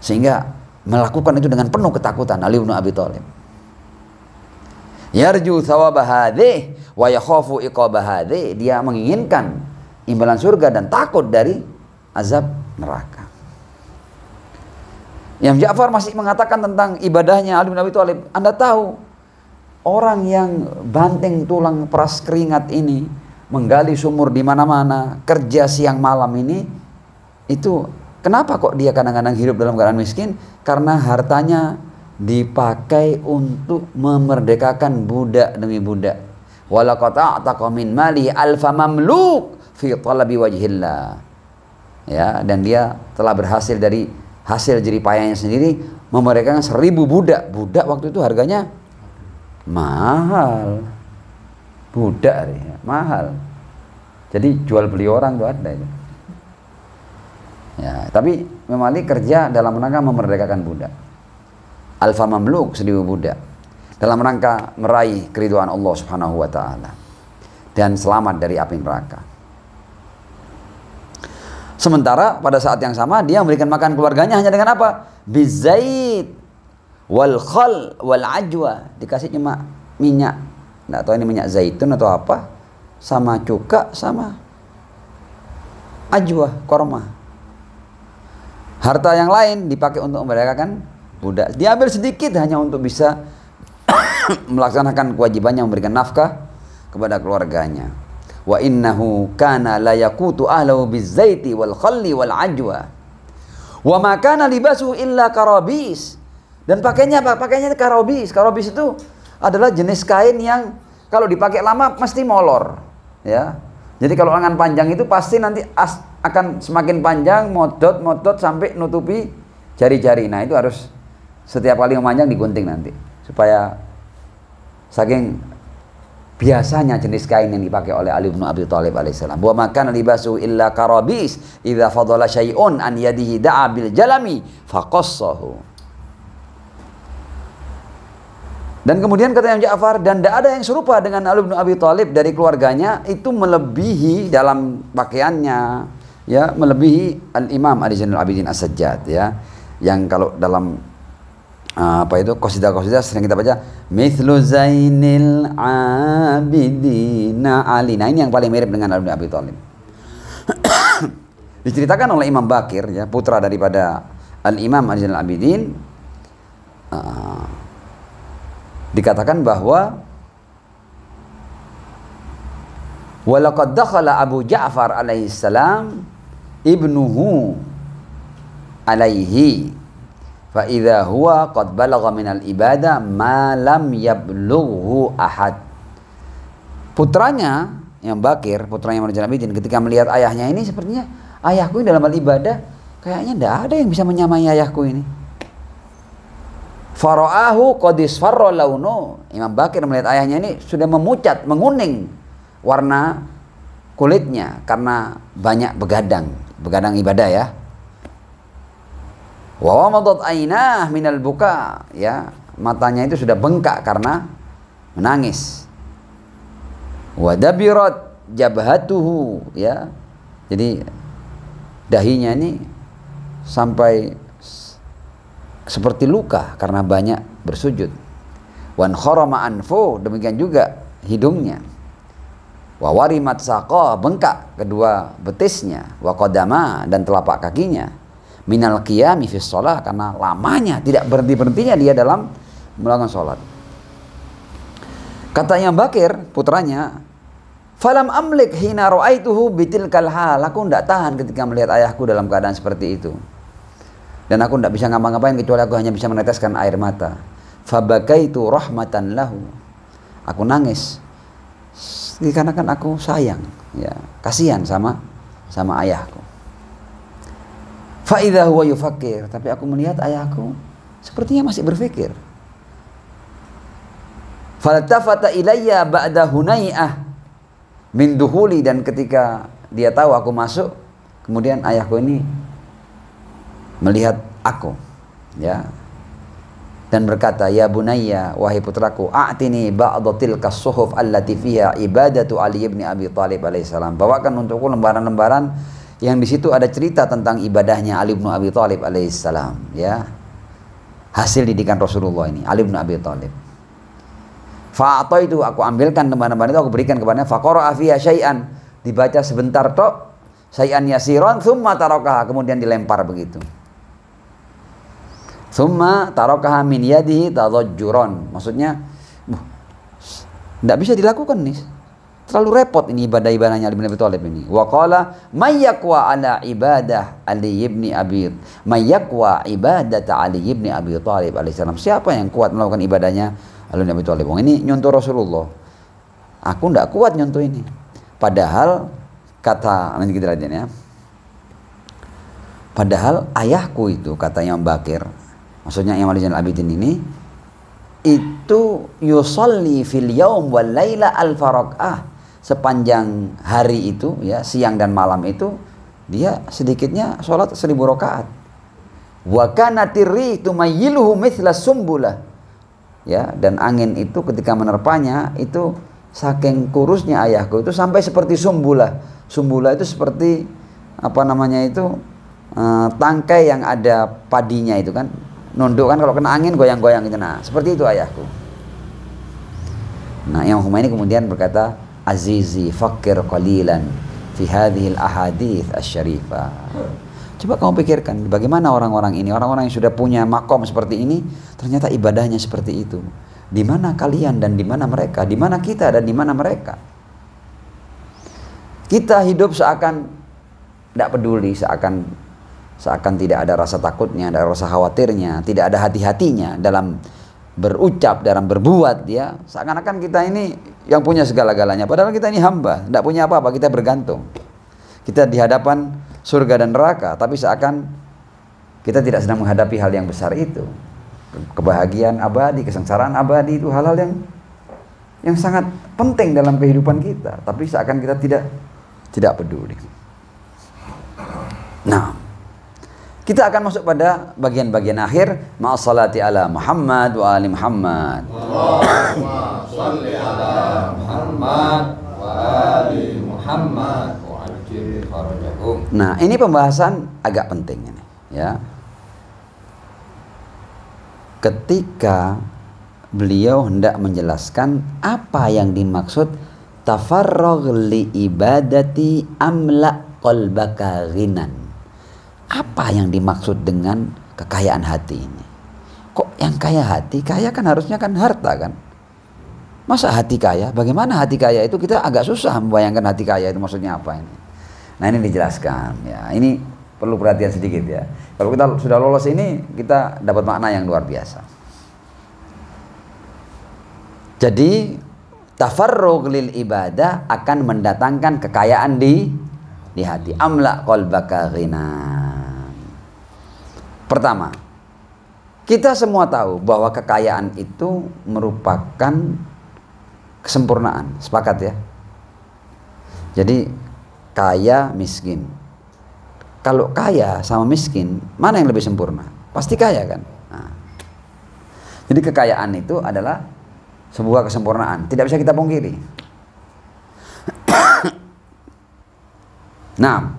sehingga melakukan itu dengan penuh ketakutan Ali bin Abi Thalib. Yarju thawaba hadhih wa yakhafu iqaba hadhih. Dia menginginkan imbalan surga dan takut dari azab neraka. Imam Ja'far masih mengatakan tentang ibadahnya Ali bin Abi Thalib. Anda tahu, orang yang banting tulang peras keringat ini, menggali sumur di mana-mana, kerja siang malam ini, itu kenapa kok dia kadang-kadang hidup dalam keadaan miskin? Karena hartanya dipakai untuk memerdekakan budak demi budak. Walaqad a'taqa min mali alfa mamluk fi talabi wajhillah. Ya, dan dia telah berhasil dari hasil jeripayahnya sendiri memerdekakan 1000 budak. Budak waktu itu harganya mahal. Budak ya, mahal. Jadi jual beli orang tuh ada itu. Ya, tapi Imam Ali kerja dalam rangka memerdekakan budak. Alfa mamluk 1000 budak. Dalam rangka meraih keridhaan Allah Subhanahu wa taala dan selamat dari api neraka. Sementara pada saat yang sama dia memberikan makan keluarganya hanya dengan apa? Bizait wal khal wal ajwa. Dikasih cuma minyak. Nggak tahu ini minyak zaitun atau apa, sama cuka sama ajwa, korma. Harta yang lain dipakai untuk memerdekakan budak. Dia ambil sedikit hanya untuk bisa melaksanakan kewajibannya memberikan nafkah kepada keluarganya. Wa innahu kana la yaqutu ahlahu bizaiti wal khalli wal ajwa. Wa ma kana libasuhu illa karabis. Dan pakainya apa? Pakainya karabis. Karabis itu adalah jenis kain yang kalau dipakai lama mesti molor, ya. Jadi kalau lengan panjang itu pasti nanti akan semakin panjang, modot sampai nutupi jari-jari. Nah, itu harus setiap kali memanjang digunting nanti supaya saking biasanya jenis kain yang dipakai oleh Ali bin Abi Thalib alaihissalam. Wa makan libasu illa karabis idza fadala syai'un an yadihi da'a bil jalami faqassahu. Dan kemudian kata Imam Ja'far, dan tidak ada yang serupa dengan Ali bin Abi Thalib dari keluarganya, itu melebihi dalam pakaiannya, ya, melebihi Al-Imam Ali Zainul Abidin As-Sajjad, ya, yang kalau dalam apa itu qasidah-qasidah sering kita baca mithlu Zainil Abidina Ali. Nah, ini yang paling mirip dengan Ali bin Abi Thalib. Diceritakan oleh Imam Bakir, ya, putra daripada Al-Imam Ali Zainul Abidin, dikatakan bahwa walaqad dakhala Abu Ja'far alaihi salam ibnuhu alaihi fa idza huwa qad balagha minal ibadah ma lam yablughu ahad. Putranya yang Bakir, putranya Zainul Abidin, ketika melihat ayahnya ini, sepertinya ayahku ini dalam hal ibadah kayaknya tidak ada yang bisa menyamai ayahku ini. Fara'ahu qad isfarra launu. Imam Bakir melihat ayahnya ini sudah memucat, menguning warna kulitnya karena banyak begadang ibadah, ya. Wa wamadat ainah minal buka, ya, matanya itu sudah bengkak karena menangis. Wa dabirat jabhatuhu, ya. Jadi dahinya ini sampai seperti luka karena banyak bersujud. Wan kharama anfu, demikian juga hidungnya. Wa warimat saqa, bengkak kedua betisnya. Wa qadama, dan telapak kakinya. Minal qiyami fi shalah, karena lamanya tidak berhenti-berhentinya dia dalam melakukan salat. Kata Imam Bakir, putranya, falam amlik hina ra'aituhu bitilkal hal. Aku tidak tahan ketika melihat ayahku dalam keadaan seperti itu. Dan aku tidak bisa ngapa-ngapain kecuali aku hanya bisa meneteskan air mata. Fabakaitu rahmatan lahu. Aku nangis dikarenakan aku sayang, ya, kasihan sama ayahku. Fa idza huwa yufakkir, tapi aku melihat ayahku sepertinya masih berpikir. Faltafata ilayya ba'da hunay'ah min duhuli, dan ketika dia tahu aku masuk, kemudian ayahku ini melihat aku, ya, dan berkata, ya bunayya, wahai putraku, a'tini ba'da tilka suhuf allati fiha ibadatu Ali ibn Abi Thalib alaihissalam. Bawakan untukku lembaran-lembaran yang di situ ada cerita tentang ibadahnya Ali ibn Abi Thalib alaihissalam, ya, hasil didikan Rasulullah ini, Ali ibn Abi Thalib. Fa'ataitu, aku ambilkan lembar-lembar itu, aku berikan kepadanya. Faqara'a fiha syai'an, dibaca sebentar tok, syai'an yasiran, thumma tarakaha, kemudian dilempar begitu. Thumma tarakaha min yadihi tadajjuran, maksudnya tidak bisa dilakukan nih, terlalu repot ini ibadah-ibadahnya Ali bin Abi Thalib ini. Wa qala may yaqwa ala ibadah Ali ibn Abi, may yaqwa ibadata Ali ibn Abi Thalib alaihissalam, siapa yang kuat melakukan ibadahnya Ali bin Abi Thalib? Ini nyontoh Rasulullah, aku tidak kuat nyontoh ini. Padahal kata, nanti kita lihat ya, padahal ayahku itu, kata Imam Bakir, maksudnya Imam Ali Zainal Abidin ini, itu yusalli fil yaum wal laila alfa rakaah, sepanjang hari itu ya, siang dan malam itu dia sedikitnya sholat 1000 rakaat. Wa kanatir rihu tumayyiluhu mithla sumbulah, ya, dan angin itu ketika menerpanya itu saking kurusnya ayahku itu sampai seperti sumbulah. Sumbulah itu seperti apa namanya itu, tangkai yang ada padinya itu kan, nunduk kan, kalau kena angin goyang-goyang gitu. Nah, seperti itu ayahku. Nah, Imam Humaini kemudian berkata, azizi fakir qalilan fi hadhil ahadits asy-syarifah. Coba kamu pikirkan bagaimana orang-orang ini, orang-orang yang sudah punya makom seperti ini, ternyata ibadahnya seperti itu. Di mana kalian dan di mana mereka? Di mana kita dan di mana mereka? Kita hidup seakan tidak peduli, seakan tidak ada rasa takutnya, ada rasa khawatirnya, tidak ada hati-hatinya dalam berucap, dalam berbuat, ya. Seakan-akan kita ini yang punya segala-galanya, padahal kita ini hamba, tidak punya apa-apa, kita bergantung. Kita di hadapan surga dan neraka, tapi seakan kita tidak sedang menghadapi hal yang besar itu. Kebahagiaan abadi, kesengsaraan abadi itu hal-hal yang sangat penting dalam kehidupan kita, tapi seakan kita tidak peduli. Nah, kita akan masuk pada bagian-bagian akhir. Ma'assalati ala Muhammad wa ali Muhammad. Allahumma shalli ala Muhammad wa ali Muhammad wa ajil farajahum. Nah, ini pembahasan agak penting ini, ya. Ketika beliau hendak menjelaskan apa yang dimaksud tafarragh li ibadati amla qalbaka ghinan. Apa yang dimaksud dengan kekayaan hati ini? Kok yang kaya hati? Kaya kan harusnya kan harta kan? Masa hati kaya? Bagaimana hati kaya itu? Kita agak susah membayangkan hati kaya itu maksudnya apa ini. Nah, ini dijelaskan ya. Ini perlu perhatian sedikit ya. Kalau kita sudah lolos ini, kita dapat makna yang luar biasa. Jadi tafarrugh lil ibadah akan mendatangkan kekayaan di hati. Amla qalbaka ghinan. Pertama, kita semua tahu bahwa kekayaan itu merupakan kesempurnaan. Sepakat ya? Jadi kaya miskin. Kalau kaya sama miskin, mana yang lebih sempurna? Pasti kaya kan? Nah, jadi kekayaan itu adalah sebuah kesempurnaan, tidak bisa kita pungkiri. Nah,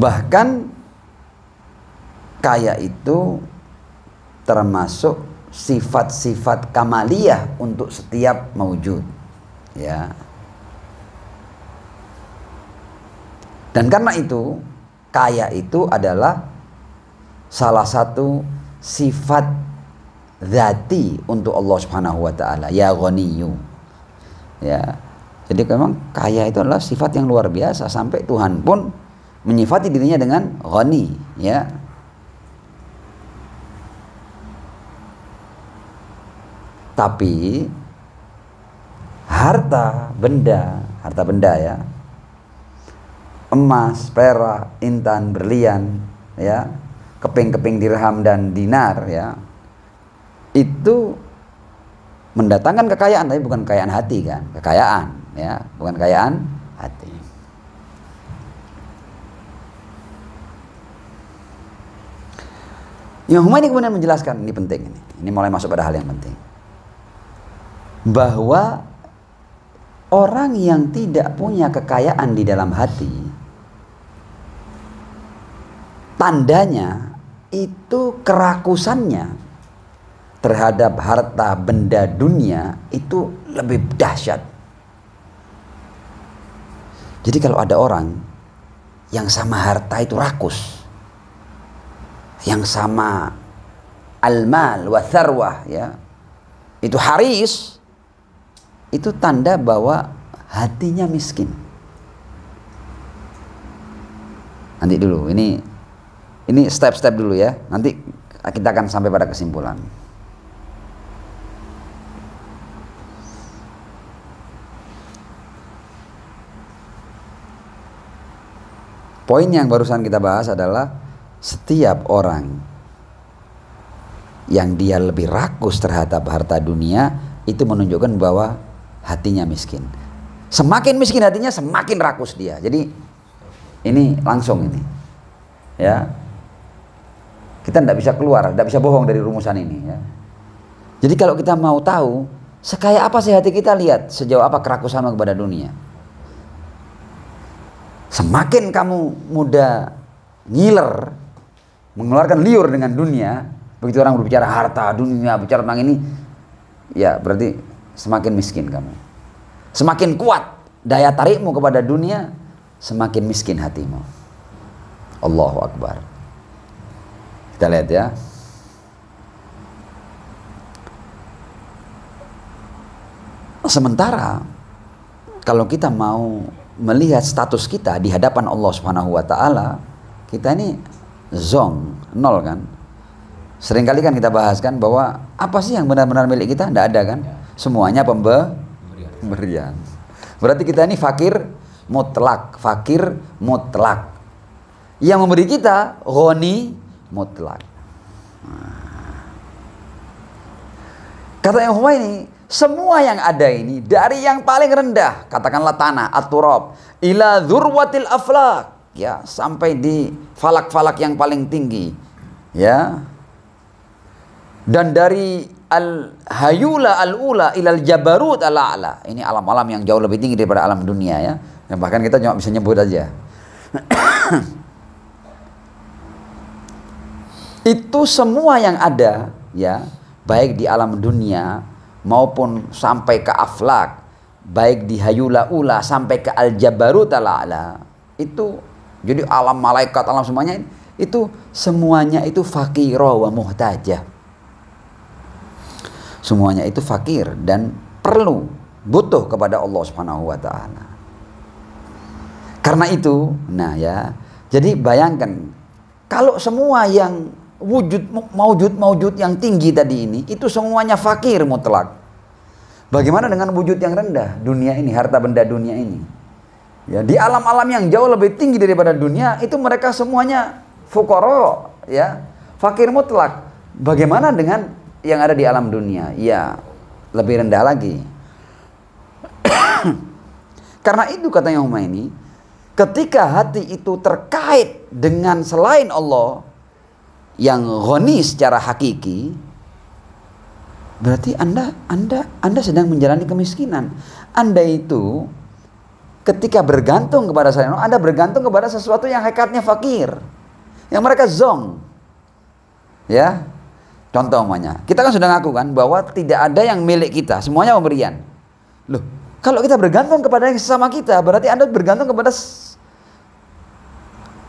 bahkan kaya itu termasuk sifat-sifat kamaliyah untuk setiap maujud, ya. Dan karena itu, kaya itu adalah salah satu sifat dzati untuk Allah Subhanahu wa taala, ya ghaniyyu. Ya. Jadi memang kaya itu adalah sifat yang luar biasa, sampai Tuhan pun menyifati dirinya dengan ghani, ya. Tapi harta benda ya, emas, perak, intan, berlian, ya, keping-keping dirham dan dinar, ya, itu mendatangkan kekayaan, tapi bukan kekayaan hati kan, kekayaan, ya, bukan kekayaan hati. Imam Humaini kemudian menjelaskan, ini penting, ini mulai masuk pada hal yang penting, bahwa orang yang tidak punya kekayaan di dalam hati, tandanya itu kerakusannya terhadap harta benda dunia itu lebih dahsyat. Jadi kalau ada orang yang sama harta itu rakus, yang sama al-mal wa tharwah, ya, itu haris, itu tanda bahwa hatinya miskin. Nanti dulu, ini step-step dulu ya. Nanti kita akan sampai pada kesimpulan. Poin yang barusan kita bahas adalah setiap orang yang dia lebih rakus terhadap harta dunia itu menunjukkan bahwa hatinya miskin. Semakin miskin hatinya, semakin rakus dia. Jadi ini langsung ini, ya. Kita tidak bisa keluar, tidak bisa bohong dari rumusan ini, ya. Jadi kalau kita mau tahu sekaya apa sih hati kita, lihat sejauh apa kerakusanmu kepada dunia. Semakin kamu mudah ngiler, mengeluarkan liur dengan dunia, begitu orang berbicara harta dunia, bicara tentang ini, ya berarti semakin miskin kamu. Semakin kuat daya tarikmu kepada dunia, semakin miskin hatimu. Allahu Akbar. Kita lihat ya. Sementara kalau kita mau melihat status kita di hadapan Allah Subhanahu wa taala, kita ini zong, nol kan. Seringkali kan kita bahas kan bahwa apa sih yang benar-benar milik kita? Tidak ada kan. Semuanya pemberian. Berarti kita ini fakir mutlak, fakir mutlak. Yang memberi kita ghani mutlak. Kata yang ini, semua yang ada ini dari yang paling rendah, katakanlah tanah, at-turab, ila dzurwatil aflak, ya, sampai di falak-falak yang paling tinggi, ya. Dan dari al-hayula al-ula ilal jabarut al-a'la. Ini alam-alam yang jauh lebih tinggi daripada alam dunia, ya. Yang bahkan kita cuma bisa nyebut aja. Itu semua yang ada, ya, baik di alam dunia maupun sampai ke aflak, baik di hayula ula sampai ke al-jabarut al-a'la. Itu jadi alam malaikat, alam semuanya itu semuanya itu fakira wa muhtajah. Semuanya itu fakir dan perlu, butuh kepada Allah Subhanahu wa taala. Karena itu, nah ya, jadi bayangkan kalau semua yang wujud yang tinggi tadi ini itu semuanya fakir mutlak. Bagaimana dengan wujud yang rendah, dunia ini, harta benda dunia ini? Ya, di alam-alam yang jauh lebih tinggi daripada dunia itu mereka semuanya fuqara, ya, fakir mutlak. Bagaimana dengan yang ada di alam dunia? Ya, lebih rendah lagi. Karena itu katanya Humaini, ketika hati itu terkait dengan selain Allah yang ghani secara hakiki, berarti Anda sedang menjalani kemiskinan. Anda itu ketika bergantung kepada selain Allah, Anda bergantung kepada sesuatu yang hakikatnya fakir, yang mereka zong, ya. Contoh umpamanya, kita kan sudah ngaku kan bahwa tidak ada yang milik kita, semuanya pemberian. Loh, kalau kita bergantung kepada yang sesama kita, berarti Anda bergantung kepada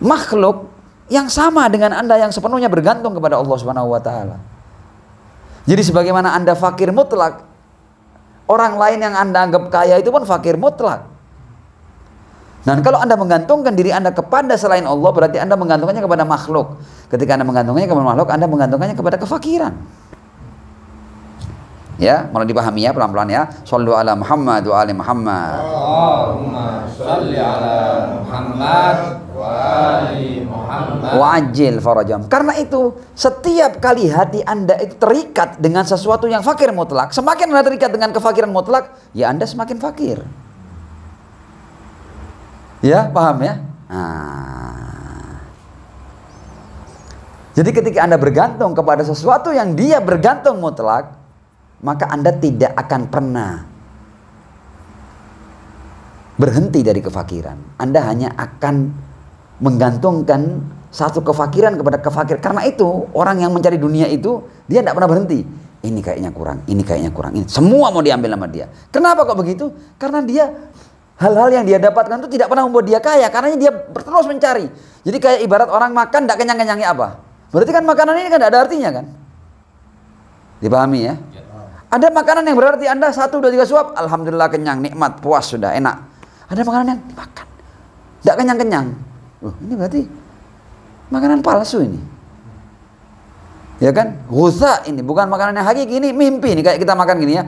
makhluk yang sama dengan Anda yang sepenuhnya bergantung kepada Allah Subhanahu wa taala. Jadi sebagaimana Anda fakir mutlak, orang lain yang Anda anggap kaya itu pun fakir mutlak. Dan kalau Anda menggantungkan diri Anda kepada selain Allah, berarti Anda menggantungkannya kepada makhluk. Ketika Anda menggantungkannya kepada makhluk, Anda menggantungkannya kepada kefakiran. Ya, mulai dipahami ya pelan-pelan ya. Shallu ala Muhammad wa ali Muhammad. Allahumma shalli ala Muhammad wa ali Muhammad. Wajil farajam. Karena itu setiap kali hati Anda itu terikat dengan sesuatu yang fakir mutlak, semakin Anda terikat dengan kefakiran mutlak, ya Anda semakin fakir. Ya, paham ya? Nah. Jadi ketika Anda bergantung kepada sesuatu yang dia bergantung mutlak, maka Anda tidak akan pernah berhenti dari kefakiran. Anda hanya akan menggantungkan satu kefakiran kepada kefakir. Karena itu orang yang mencari dunia itu dia tidak pernah berhenti. ini kayaknya kurang, ini kayaknya kurang, ini semua mau diambil sama dia. Kenapa kok begitu? Karena dia hal-hal yang dia dapatkan itu tidak pernah membuat dia kaya, karena dia terus mencari. Jadi kayak ibarat orang makan tidak kenyang-kenyangnya apa? Berarti kan makanan ini kan tidak ada artinya kan? Dipahami ya? Ada makanan yang berarti Anda 1, 2, 3 suap, alhamdulillah kenyang, nikmat, puas, sudah enak. Ada makanan yang dimakan tidak kenyang-kenyang. Ini berarti makanan palsu ini. Ya kan? Ghusa ini bukan makanan yang hakiki, ini mimpi nih kayak kita makan gini ya.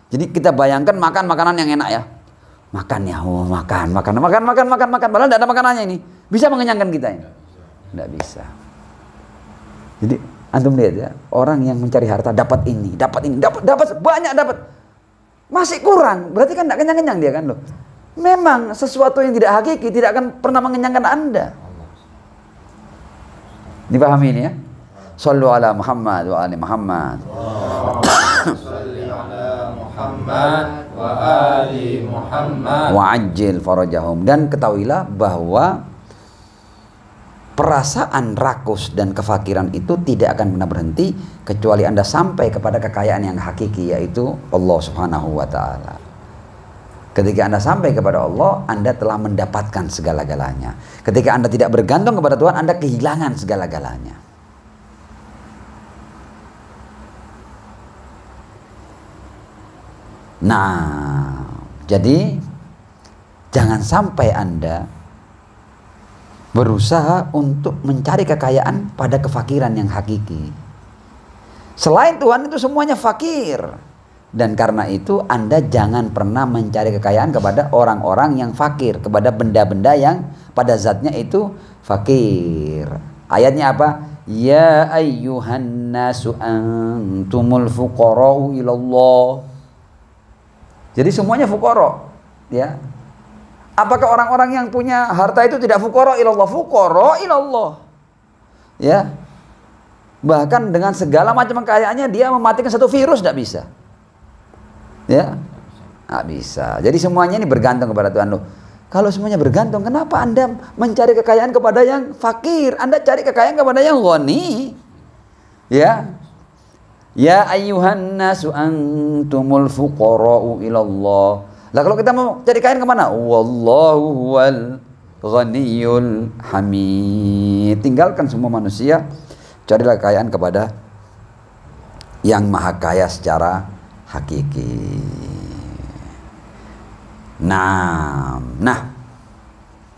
Jadi kita bayangkan makan makanan yang enak ya. Makan ya, makan. Padahal tidak ada makanannya ini. Bisa mengenyangkan kita ini? Tidak bisa. Jadi antum lihat ya, orang yang mencari harta dapat ini, dapat banyak dapat. Masih kurang, berarti kan tidak kenyang-kenyang dia kan loh. Memang sesuatu yang tidak hakiki tidak akan pernah mengenyangkan Anda. Dipahami ini ya? Sallu ala Muhammad wa ali Muhammad. Salli ala Muhammad wa ali Muhammad. Wa ajil farajahum. Dan ketahuilah bahwa perasaan rakus dan kefakiran itu tidak akan pernah berhenti kecuali Anda sampai kepada kekayaan yang hakiki, yaitu Allah Subhanahu wa taala. Ketika Anda sampai kepada Allah, Anda telah mendapatkan segala-galanya. Ketika Anda tidak bergantung kepada Tuhan, Anda kehilangan segala-galanya. Nah, jadi jangan sampai Anda berusaha untuk mencari kekayaan pada kefakiran yang hakiki. Selain Tuhan itu semuanya fakir. Dan karena itu Anda jangan pernah mencari kekayaan kepada orang-orang yang fakir, kepada benda-benda yang pada zatnya itu fakir. Ayatnya apa? Ya ayyuhan nasu antumul fuqara'u ilallah. Jadi semuanya fuqara, ya. Apakah orang-orang yang punya harta itu tidak fuqara ilallah? Fuqara ilallah. Ya. Bahkan dengan segala macam kekayaannya dia mematikan satu virus tidak bisa. Ya. Tidak bisa. Jadi semuanya ini bergantung kepada Tuhan. Loh, kalau semuanya bergantung, kenapa Anda mencari kekayaan kepada yang fakir? Anda cari kekayaan kepada yang ghani. Ya. Ya ayyuhan nasu antumul fuqara'u ilallah. Lah kalau kita mau cari kekayaan kemana? Wallahu huwal ghaniyul hamid. Tinggalkan semua manusia, carilah kekayaan kepada yang maha kaya secara hakiki. Nah,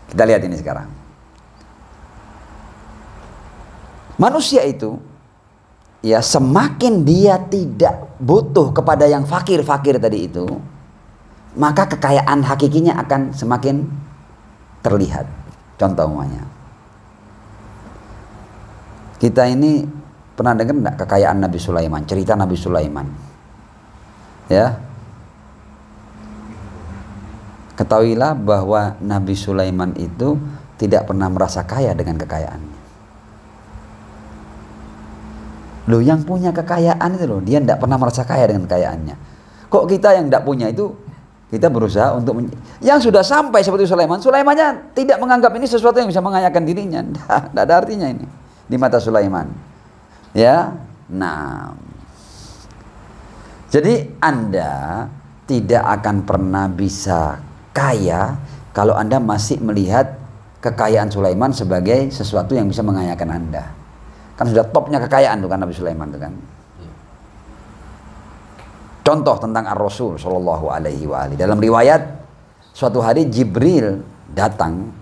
kita lihat ini sekarang. Manusia itu, ya, semakin dia tidak butuh kepada yang fakir-fakir tadi itu, maka kekayaan hakikinya akan semakin terlihat. Contoh umpamanya, kita ini pernah dengar enggak kekayaan Nabi Sulaiman, cerita Nabi Sulaiman? Ya. Ketahuilah bahwa Nabi Sulaiman itu tidak pernah merasa kaya dengan kekayaannya. Loh, yang punya kekayaan itu loh, dia tidak pernah merasa kaya dengan kekayaannya. Kok kita yang tidak punya itu, kita berusaha untuk yang sudah sampai seperti Sulaiman. Sulaimannya tidak menganggap ini sesuatu yang bisa mengayakan dirinya. Tidak ada artinya ini di mata Sulaiman. Ya, nah. Jadi Anda tidak akan pernah bisa kaya kalau Anda masih melihat kekayaan Sulaiman sebagai sesuatu yang bisa mengayakan Anda. Kan sudah topnya kekayaan tuh kan Nabi Sulaiman tuh kan. Contoh tentang Ar-Rasul Shallallahu Alaihi Wasallam. Dalam riwayat, suatu hari Jibril datang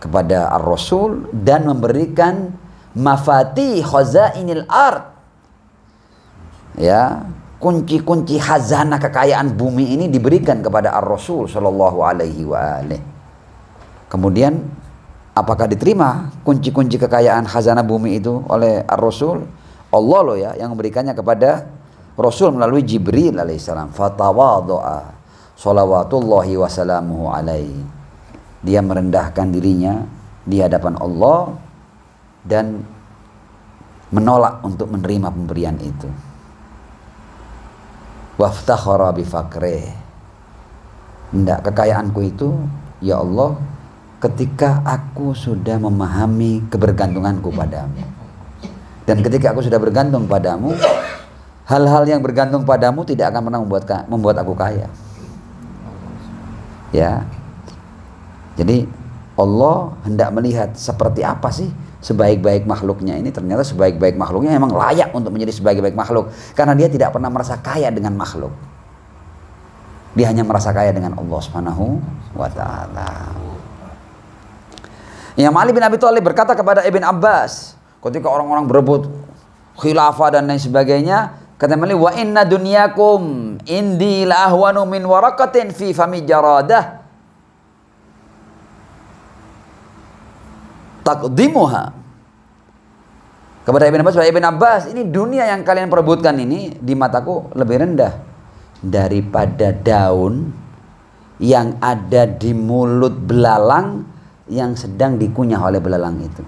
kepada Ar-Rasul dan memberikan mafati khazainil ard. Ya, kunci-kunci khazanah kekayaan bumi ini diberikan kepada Ar-Rasul Shallallahu Alaihi Wasallam. Kemudian apakah diterima kunci-kunci kekayaan khazanah bumi itu oleh Ar-Rasul? Allah loh ya yang memberikannya kepada Rasul melalui Jibril alaihissalam. Fatawadha'a sholawatullahi wasalamuhu alaihi. Dia merendahkan dirinya di hadapan Allah dan menolak untuk menerima pemberian itu. Waftakhara bifaqrih. Hendak kekayaanku itu, ya Allah, ketika aku sudah memahami kebergantunganku padamu. Dan ketika aku sudah bergantung padamu, hal-hal yang bergantung padamu tidak akan pernah membuat aku kaya. Ya. Jadi Allah hendak melihat seperti apa sih sebaik-baik makhluknya ini. Ternyata sebaik-baik makhluknya memang layak untuk menjadi sebaik-baik makhluk, karena dia tidak pernah merasa kaya dengan makhluk. Dia hanya merasa kaya dengan Allah Subhanahu wa ta'ala. Imam Ali bin Abi Thalib berkata kepada Ibn Abbas ketika orang-orang berebut khilafah dan lain sebagainya, kata Imam Ali, wa inna dunyakum indi la ahwanu min waraqatin fi fami jaradah taqdimuha. Kepada Ibn Abbas, ini dunia yang kalian perebutkan ini di mataku lebih rendah daripada daun yang ada di mulut belalang yang sedang dikunyah oleh belalang itu.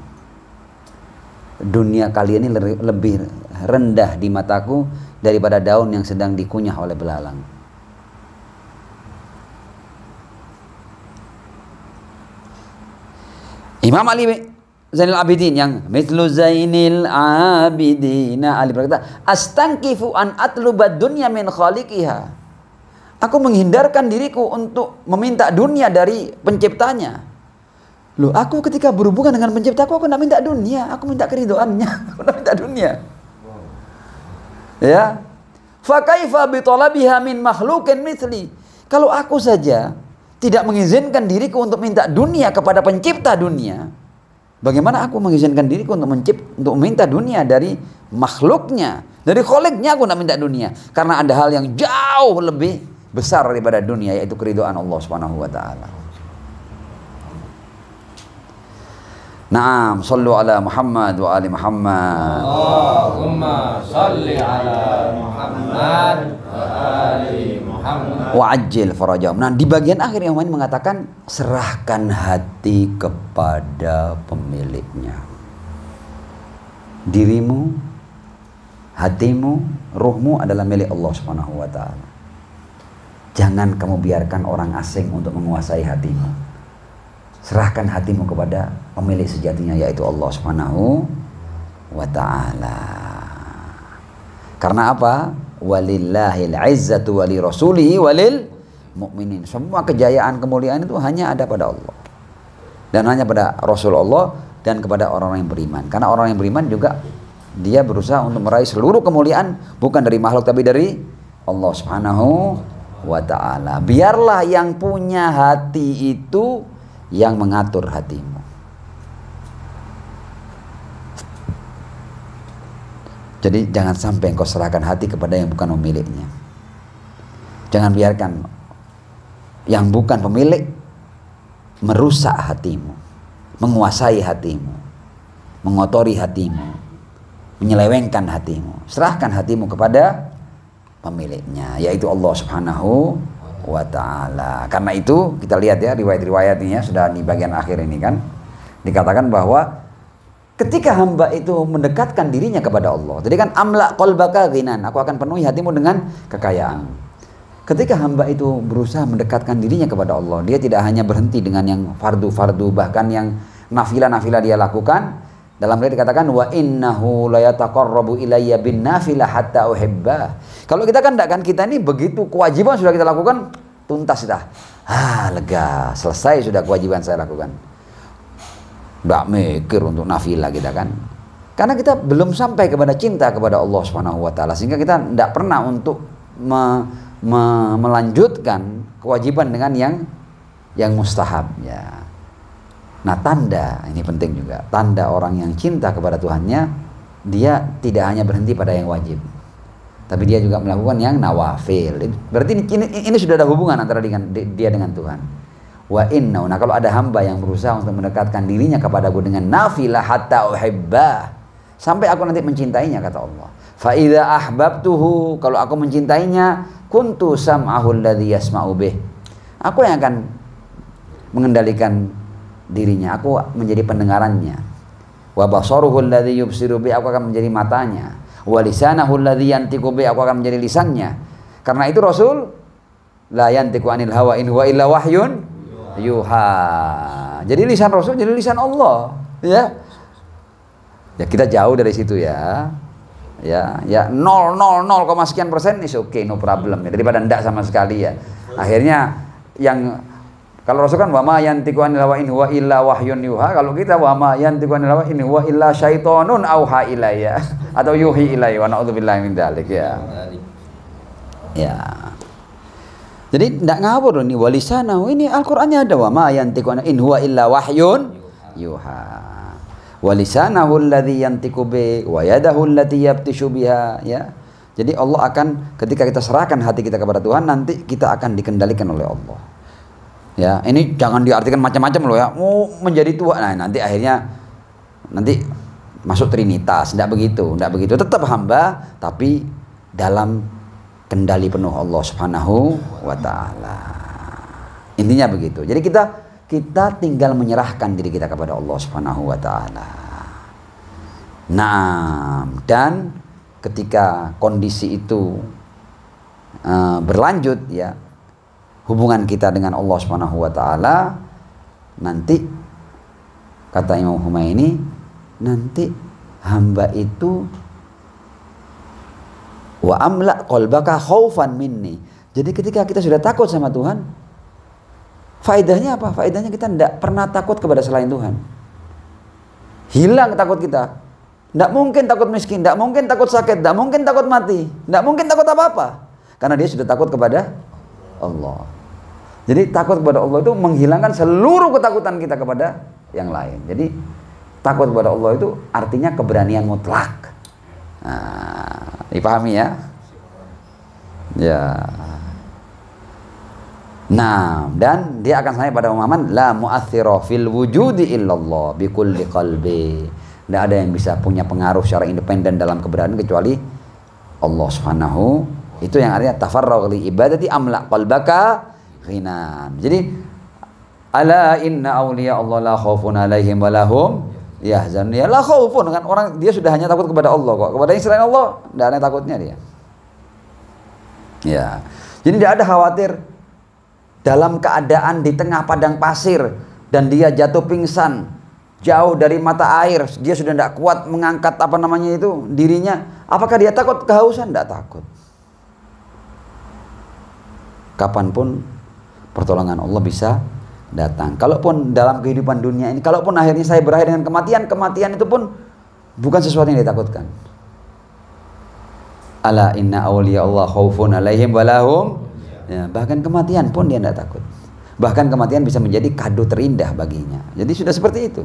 Dunia kalian ini lebih rendah di mataku daripada daun yang sedang dikunyah oleh belalang. Imam Ali Zainul Abidin yang mithlu Zainil Abidina Ali berkata, astankifu an atlubad dunya min khaliqiha. Aku menghindarkan diriku untuk meminta dunia dari penciptanya. Loh, aku ketika berhubungan dengan penciptaku, aku tidak minta dunia, aku minta keridhoannya, aku tidak minta dunia. Ya. Fa kaifa bi talabiha min makhluqin mithli. Kalau aku saja tidak mengizinkan diriku untuk minta dunia kepada pencipta dunia, bagaimana aku mengizinkan diriku untuk meminta dunia dari makhluknya, dari kholiknya? Aku tidak minta dunia, karena ada hal yang jauh lebih besar daripada dunia, yaitu keridhaan Allah Subhanahu wa ta'ala. Naam, sallu ala Muhammad wa ali Muhammad. Allahumma salli ala Muhammad wa ali Muhammad. Wa ajil farajam. Nah, di bagian akhir yang ini mengatakan, serahkan hati kepada pemiliknya. Dirimu, hatimu, ruhmu adalah milik Allah Subhanahu wa ta'ala. Jangan kamu biarkan orang asing untuk menguasai hatimu. Serahkan hatimu kepada pemilik sejatinya, yaitu Allah Subhanahu wa ta'ala. Karena apa? Walillahil izzatu wali rasulihi walil mu'minin. Semua kejayaan, kemuliaan itu hanya ada pada Allah dan hanya pada Rasulullah dan kepada orang-orang yang beriman. Karena orang yang beriman juga dia berusaha untuk meraih seluruh kemuliaan bukan dari makhluk tapi dari Allah Subhanahu wa ta'ala. Biarlah yang punya hati itu yang mengatur hatimu. Jadi jangan sampai engkau serahkan hati kepada yang bukan pemiliknya. Jangan biarkan yang bukan pemilik merusak hatimu, menguasai hatimu, mengotori hatimu, menyelewengkan hatimu. Serahkan hatimu kepada pemiliknya, yaitu Allah Subhanahu wa ta'ala. Karena itu kita lihat ya riwayat-riwayatnya sudah di bagian akhir ini kan dikatakan bahwa ketika hamba itu mendekatkan dirinya kepada Allah, jadi kan amla qalbaka ghinan, aku akan penuhi hatimu dengan kekayaan. Ketika hamba itu berusaha mendekatkan dirinya kepada Allah, dia tidak hanya berhenti dengan yang fardu-fardu, bahkan yang nafilah-nafilah dia lakukan. Dalam ayat dikatakan wa innahu la yataqarrabu ilayya bin nafilah hatta uhibba. Kalau kita kan tidak kan, kita ini begitu kewajiban sudah kita lakukan tuntas sudah. Lega, selesai sudah kewajiban saya lakukan. Tidak mikir untuk nafilah kita kan. Karena kita belum sampai kepada cinta kepada Allah Subhanahu wa ta'ala, sehingga kita tidak pernah untuk melanjutkan kewajiban dengan yang mustahab ya. Nah, tanda ini penting juga. Tanda orang yang cinta kepada Tuhannya, dia tidak hanya berhenti pada yang wajib, tapi dia juga melakukan yang nawafil. Berarti ini sudah ada hubungan antara dia dengan Tuhan. Wa inna. Nah, kalau ada hamba yang berusaha untuk mendekatkan dirinya kepadaku dengan nafilah hatta uhibbah, sampai aku nanti mencintainya, kata Allah. Fa idza ahbabtuhu, kalau aku mencintainya, kuntu sam'ahu alladhi yasma'u bih. Aku yang akan mengendalikan dirinya, aku menjadi pendengarannya. Wa basaruhu alladhi yubsiru bi, aku akan menjadi matanya. Wa lisanahu alladhi yantiqu bi, aku akan menjadi lisannya. Karena itu Rasul la yantiqu anil hawa in huwa illa wahyun yuha. Jadi lisan Rasul jadi lisan Allah, ya. Ya kita jauh dari situ ya. ya 0,0 sekian % is okay, no problem ya, daripada ndak sama sekali ya. Akhirnya yang kalau Rasul kan wa ma yantiqu anil hawa in huwa illa wahyun yuha, kalau kita wa ma yantiqu anil hawa in huwa illa syaitonun auha ilayya atau yuhi ilayya wa na'udzubillahi min dzalik ya. Ya. Jadi ndak ngawur ini walisana, ini Al-Qur'annya ada wa ma yantiqu in huwa illa wahyun yuha. Walisanahu alladzi yantiqu bi wa yadahu allati yabtishu biha ya. Jadi Allah akan, ketika kita serahkan hati kita kepada Tuhan, nanti kita akan dikendalikan oleh Allah. Ya, ini jangan diartikan macam-macam loh ya. Oh, menjadi Tuhan. Nah, nanti akhirnya nanti masuk Trinitas, tidak begitu, tidak begitu. Tetap hamba tapi dalam kendali penuh Allah Subhanahu wa taala. Intinya begitu. Jadi kita tinggal menyerahkan diri kita kepada Allah Subhanahu wa taala. Nah, dan ketika kondisi itu berlanjut ya, hubungan kita dengan Allah Subhanahu wa taala, nanti kata Imam Humaini, nanti hamba itu wa amla qalbaka khaufan minni. Jadi ketika kita sudah takut sama Tuhan, faedahnya apa? Faedahnya kita tidak pernah takut kepada selain Tuhan. Hilang takut kita. Tidak mungkin takut miskin, tidak mungkin takut sakit, tidak mungkin takut mati, tidak mungkin takut apa-apa. Karena dia sudah takut kepada Allah. Jadi takut kepada Allah itu menghilangkan seluruh ketakutan kita kepada yang lain. Jadi takut kepada Allah itu artinya keberanian mutlak. Nah, dipahami ya? Ya. Nah, dan dia akan sampai pada pemahaman la mu'athira fil wujudi illallah bi kulli qalbi. Tidak ada yang bisa punya pengaruh secara independen dalam keberadaan kecuali Allah Subhanahu. Itu yang artinya tafarragh li ibadati amla qalbaka ghinan. Jadi ala inna awliya Allah la khaufun alaihim wa lahum yahzanun. Ya la khaufun, kan orang dia sudah hanya takut kepada Allah kok. Kepada yang selain Allah tidak ada takutnya dia. Ya. Jadi tidak ada khawatir dalam keadaan di tengah padang pasir dan dia jatuh pingsan jauh dari mata air, dia sudah tidak kuat mengangkat dirinya. Apakah dia takut kehausan? Tidak takut. Kapanpun pertolongan Allah bisa datang. Kalaupun dalam kehidupan dunia ini, kalaupun akhirnya saya berakhir dengan kematian, kematian itu pun bukan sesuatu yang ditakutkan. Ala inna awliya Allah khaufun alaihim walahum. Ya, bahkan kematian pun dia tidak takut. Bahkan kematian bisa menjadi kado terindah baginya. Jadi sudah seperti itu.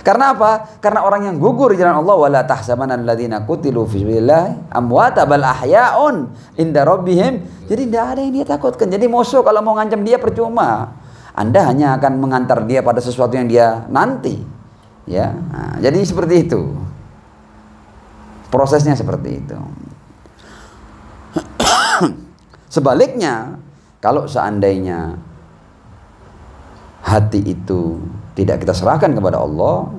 Karena apa? Karena orang yang gugur di jalan Allah, wala tahsabanna alladziina qutilu fi sabilillah amwata bal ahya'un inda rabbihim. Jadi tidak ada yang dia takutkan. Jadi musuh kalau mau ngancam dia percuma. Anda hanya akan mengantar dia pada sesuatu yang dia nanti. Ya. Nah, jadi seperti itu. Prosesnya seperti itu. Sebaliknya, kalau seandainya hati itu tidak kita serahkan kepada Allah,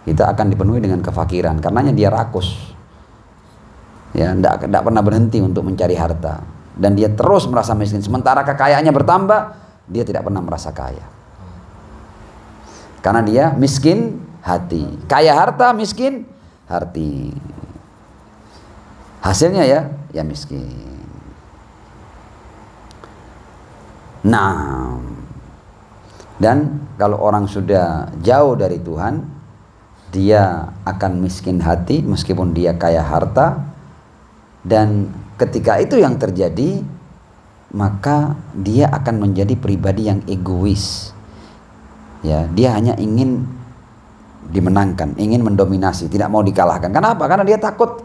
kita akan dipenuhi dengan kefakiran, karenanya dia rakus. Ya, tidak pernah berhenti untuk mencari harta, dan dia terus merasa miskin. Sementara kekayaannya bertambah, dia tidak pernah merasa kaya. Karena dia miskin hati. Kaya harta, miskin hati. Hasilnya ya miskin. Nah, dan kalau orang sudah jauh dari Tuhan, dia akan miskin hati meskipun dia kaya harta. Dan ketika itu yang terjadi, maka dia akan menjadi pribadi yang egois. Ya, dia hanya ingin dimenangkan, ingin mendominasi, tidak mau dikalahkan. Kenapa? Karena dia takut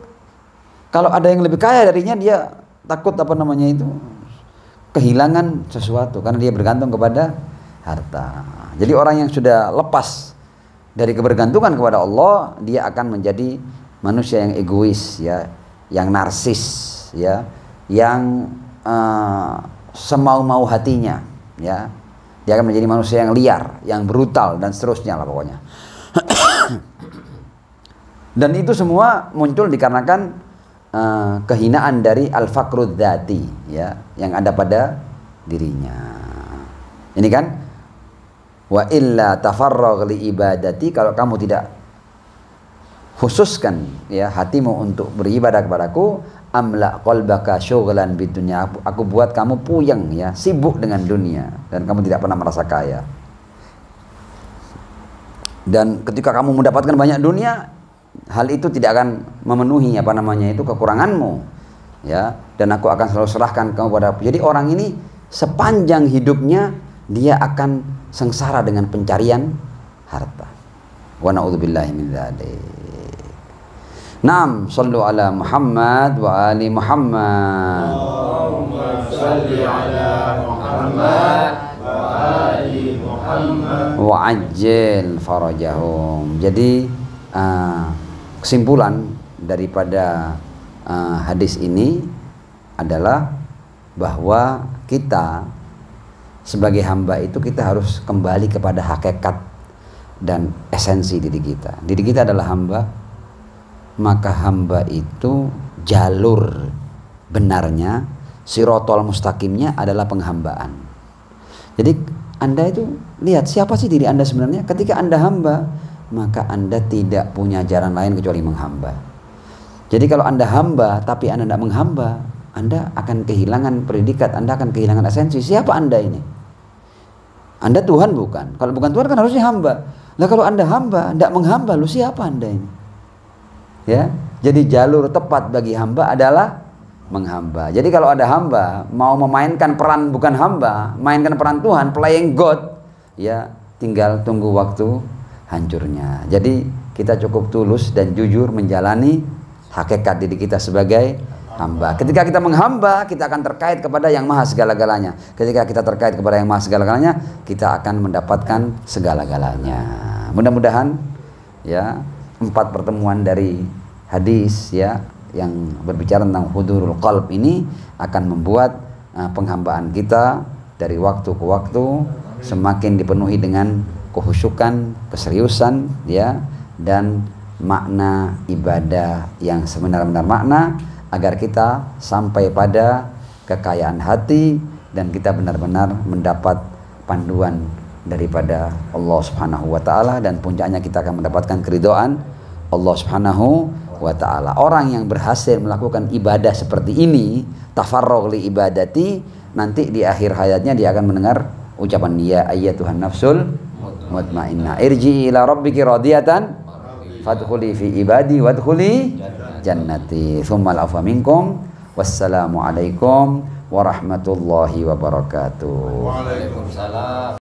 kalau ada yang lebih kaya darinya, dia takut kehilangan sesuatu, karena dia bergantung kepada harta. Jadi orang yang sudah lepas dari kebergantungan kepada Allah, dia akan menjadi manusia yang egois, ya, yang narsis, ya, yang semau-mau hatinya, ya. Dia akan menjadi manusia yang liar, yang brutal, dan seterusnya lah pokoknya. Dan itu semua muncul dikarenakan kehinaan dari al-faqrud dzati, ya, yang ada pada dirinya. Ini kan, wa illa tafarragh li ibadati, kalau kamu tidak khususkan ya hatimu untuk beribadah kepadaku, amla qalbaka syughlan bidunya, aku buat kamu puyeng ya, sibuk dengan dunia dan kamu tidak pernah merasa kaya. Dan ketika kamu mendapatkan banyak dunia, hal itu tidak akan memenuhi kekuranganmu ya, dan aku akan selalu serahkan kamu pada. Jadi orang ini sepanjang hidupnya dia akan sengsara dengan pencarian harta. Wa na'udzubillahi min dzalik. Naam, sallu ala Muhammad wa ali Muhammad. Allahumma salli ala Muhammad wa ali Muhammad wa ajjil farajahum. Jadi kesimpulan daripada hadis ini adalah bahwa kita sebagai hamba itu kita harus kembali kepada hakikat dan esensi diri kita. Diri kita adalah hamba, maka hamba itu jalur benarnya, sirotol mustaqimnya adalah penghambaan. Jadi Anda itu lihat siapa sih diri Anda sebenarnya. Ketika Anda hamba, maka Anda tidak punya jalan lain kecuali menghamba. Jadi kalau Anda hamba tapi Anda tidak menghamba, Anda akan kehilangan predikat, Anda akan kehilangan esensi. Siapa Anda ini? Anda Tuhan bukan? Kalau bukan Tuhan kan harusnya hamba. Nah kalau Anda hamba, tidak menghamba, lu siapa Anda ini? Ya, jadi jalur tepat bagi hamba adalah menghamba. Jadi kalau ada hamba mau memainkan peran bukan hamba, mainkan peran Tuhan, playing God, ya tinggal tunggu waktu hancurnya. Jadi kita cukup tulus dan jujur menjalani hakikat diri kita sebagai hamba. Ketika kita menghamba, kita akan terkait kepada yang maha segala-galanya. Ketika kita terkait kepada yang maha segala-galanya, kita akan mendapatkan segala-galanya. Mudah-mudahan ya 4 pertemuan dari hadis ya yang berbicara tentang hudurul qalb ini akan membuat penghambaan kita dari waktu ke waktu semakin dipenuhi dengan kehusyukan, keseriusan ya, dan makna ibadah yang sebenar-benar makna, agar kita sampai pada kekayaan hati dan kita benar-benar mendapat panduan daripada Allah Subhanahu wa taala, dan puncaknya kita akan mendapatkan keridhaan Allah Subhanahu wa taala. Orang yang berhasil melakukan ibadah seperti ini, tafarrugh li ibadati, nanti di akhir hayatnya dia akan mendengar ucapan ya ayyatuhan nafsul mutmainnah irji'i ila rabbiki radiyatan fadkhuli fi ibadi wadkhuli jannati tsumma al'afwa minkum wassalamu alaikum warahmatullahi wabarakatuh. Waalaikumsalam.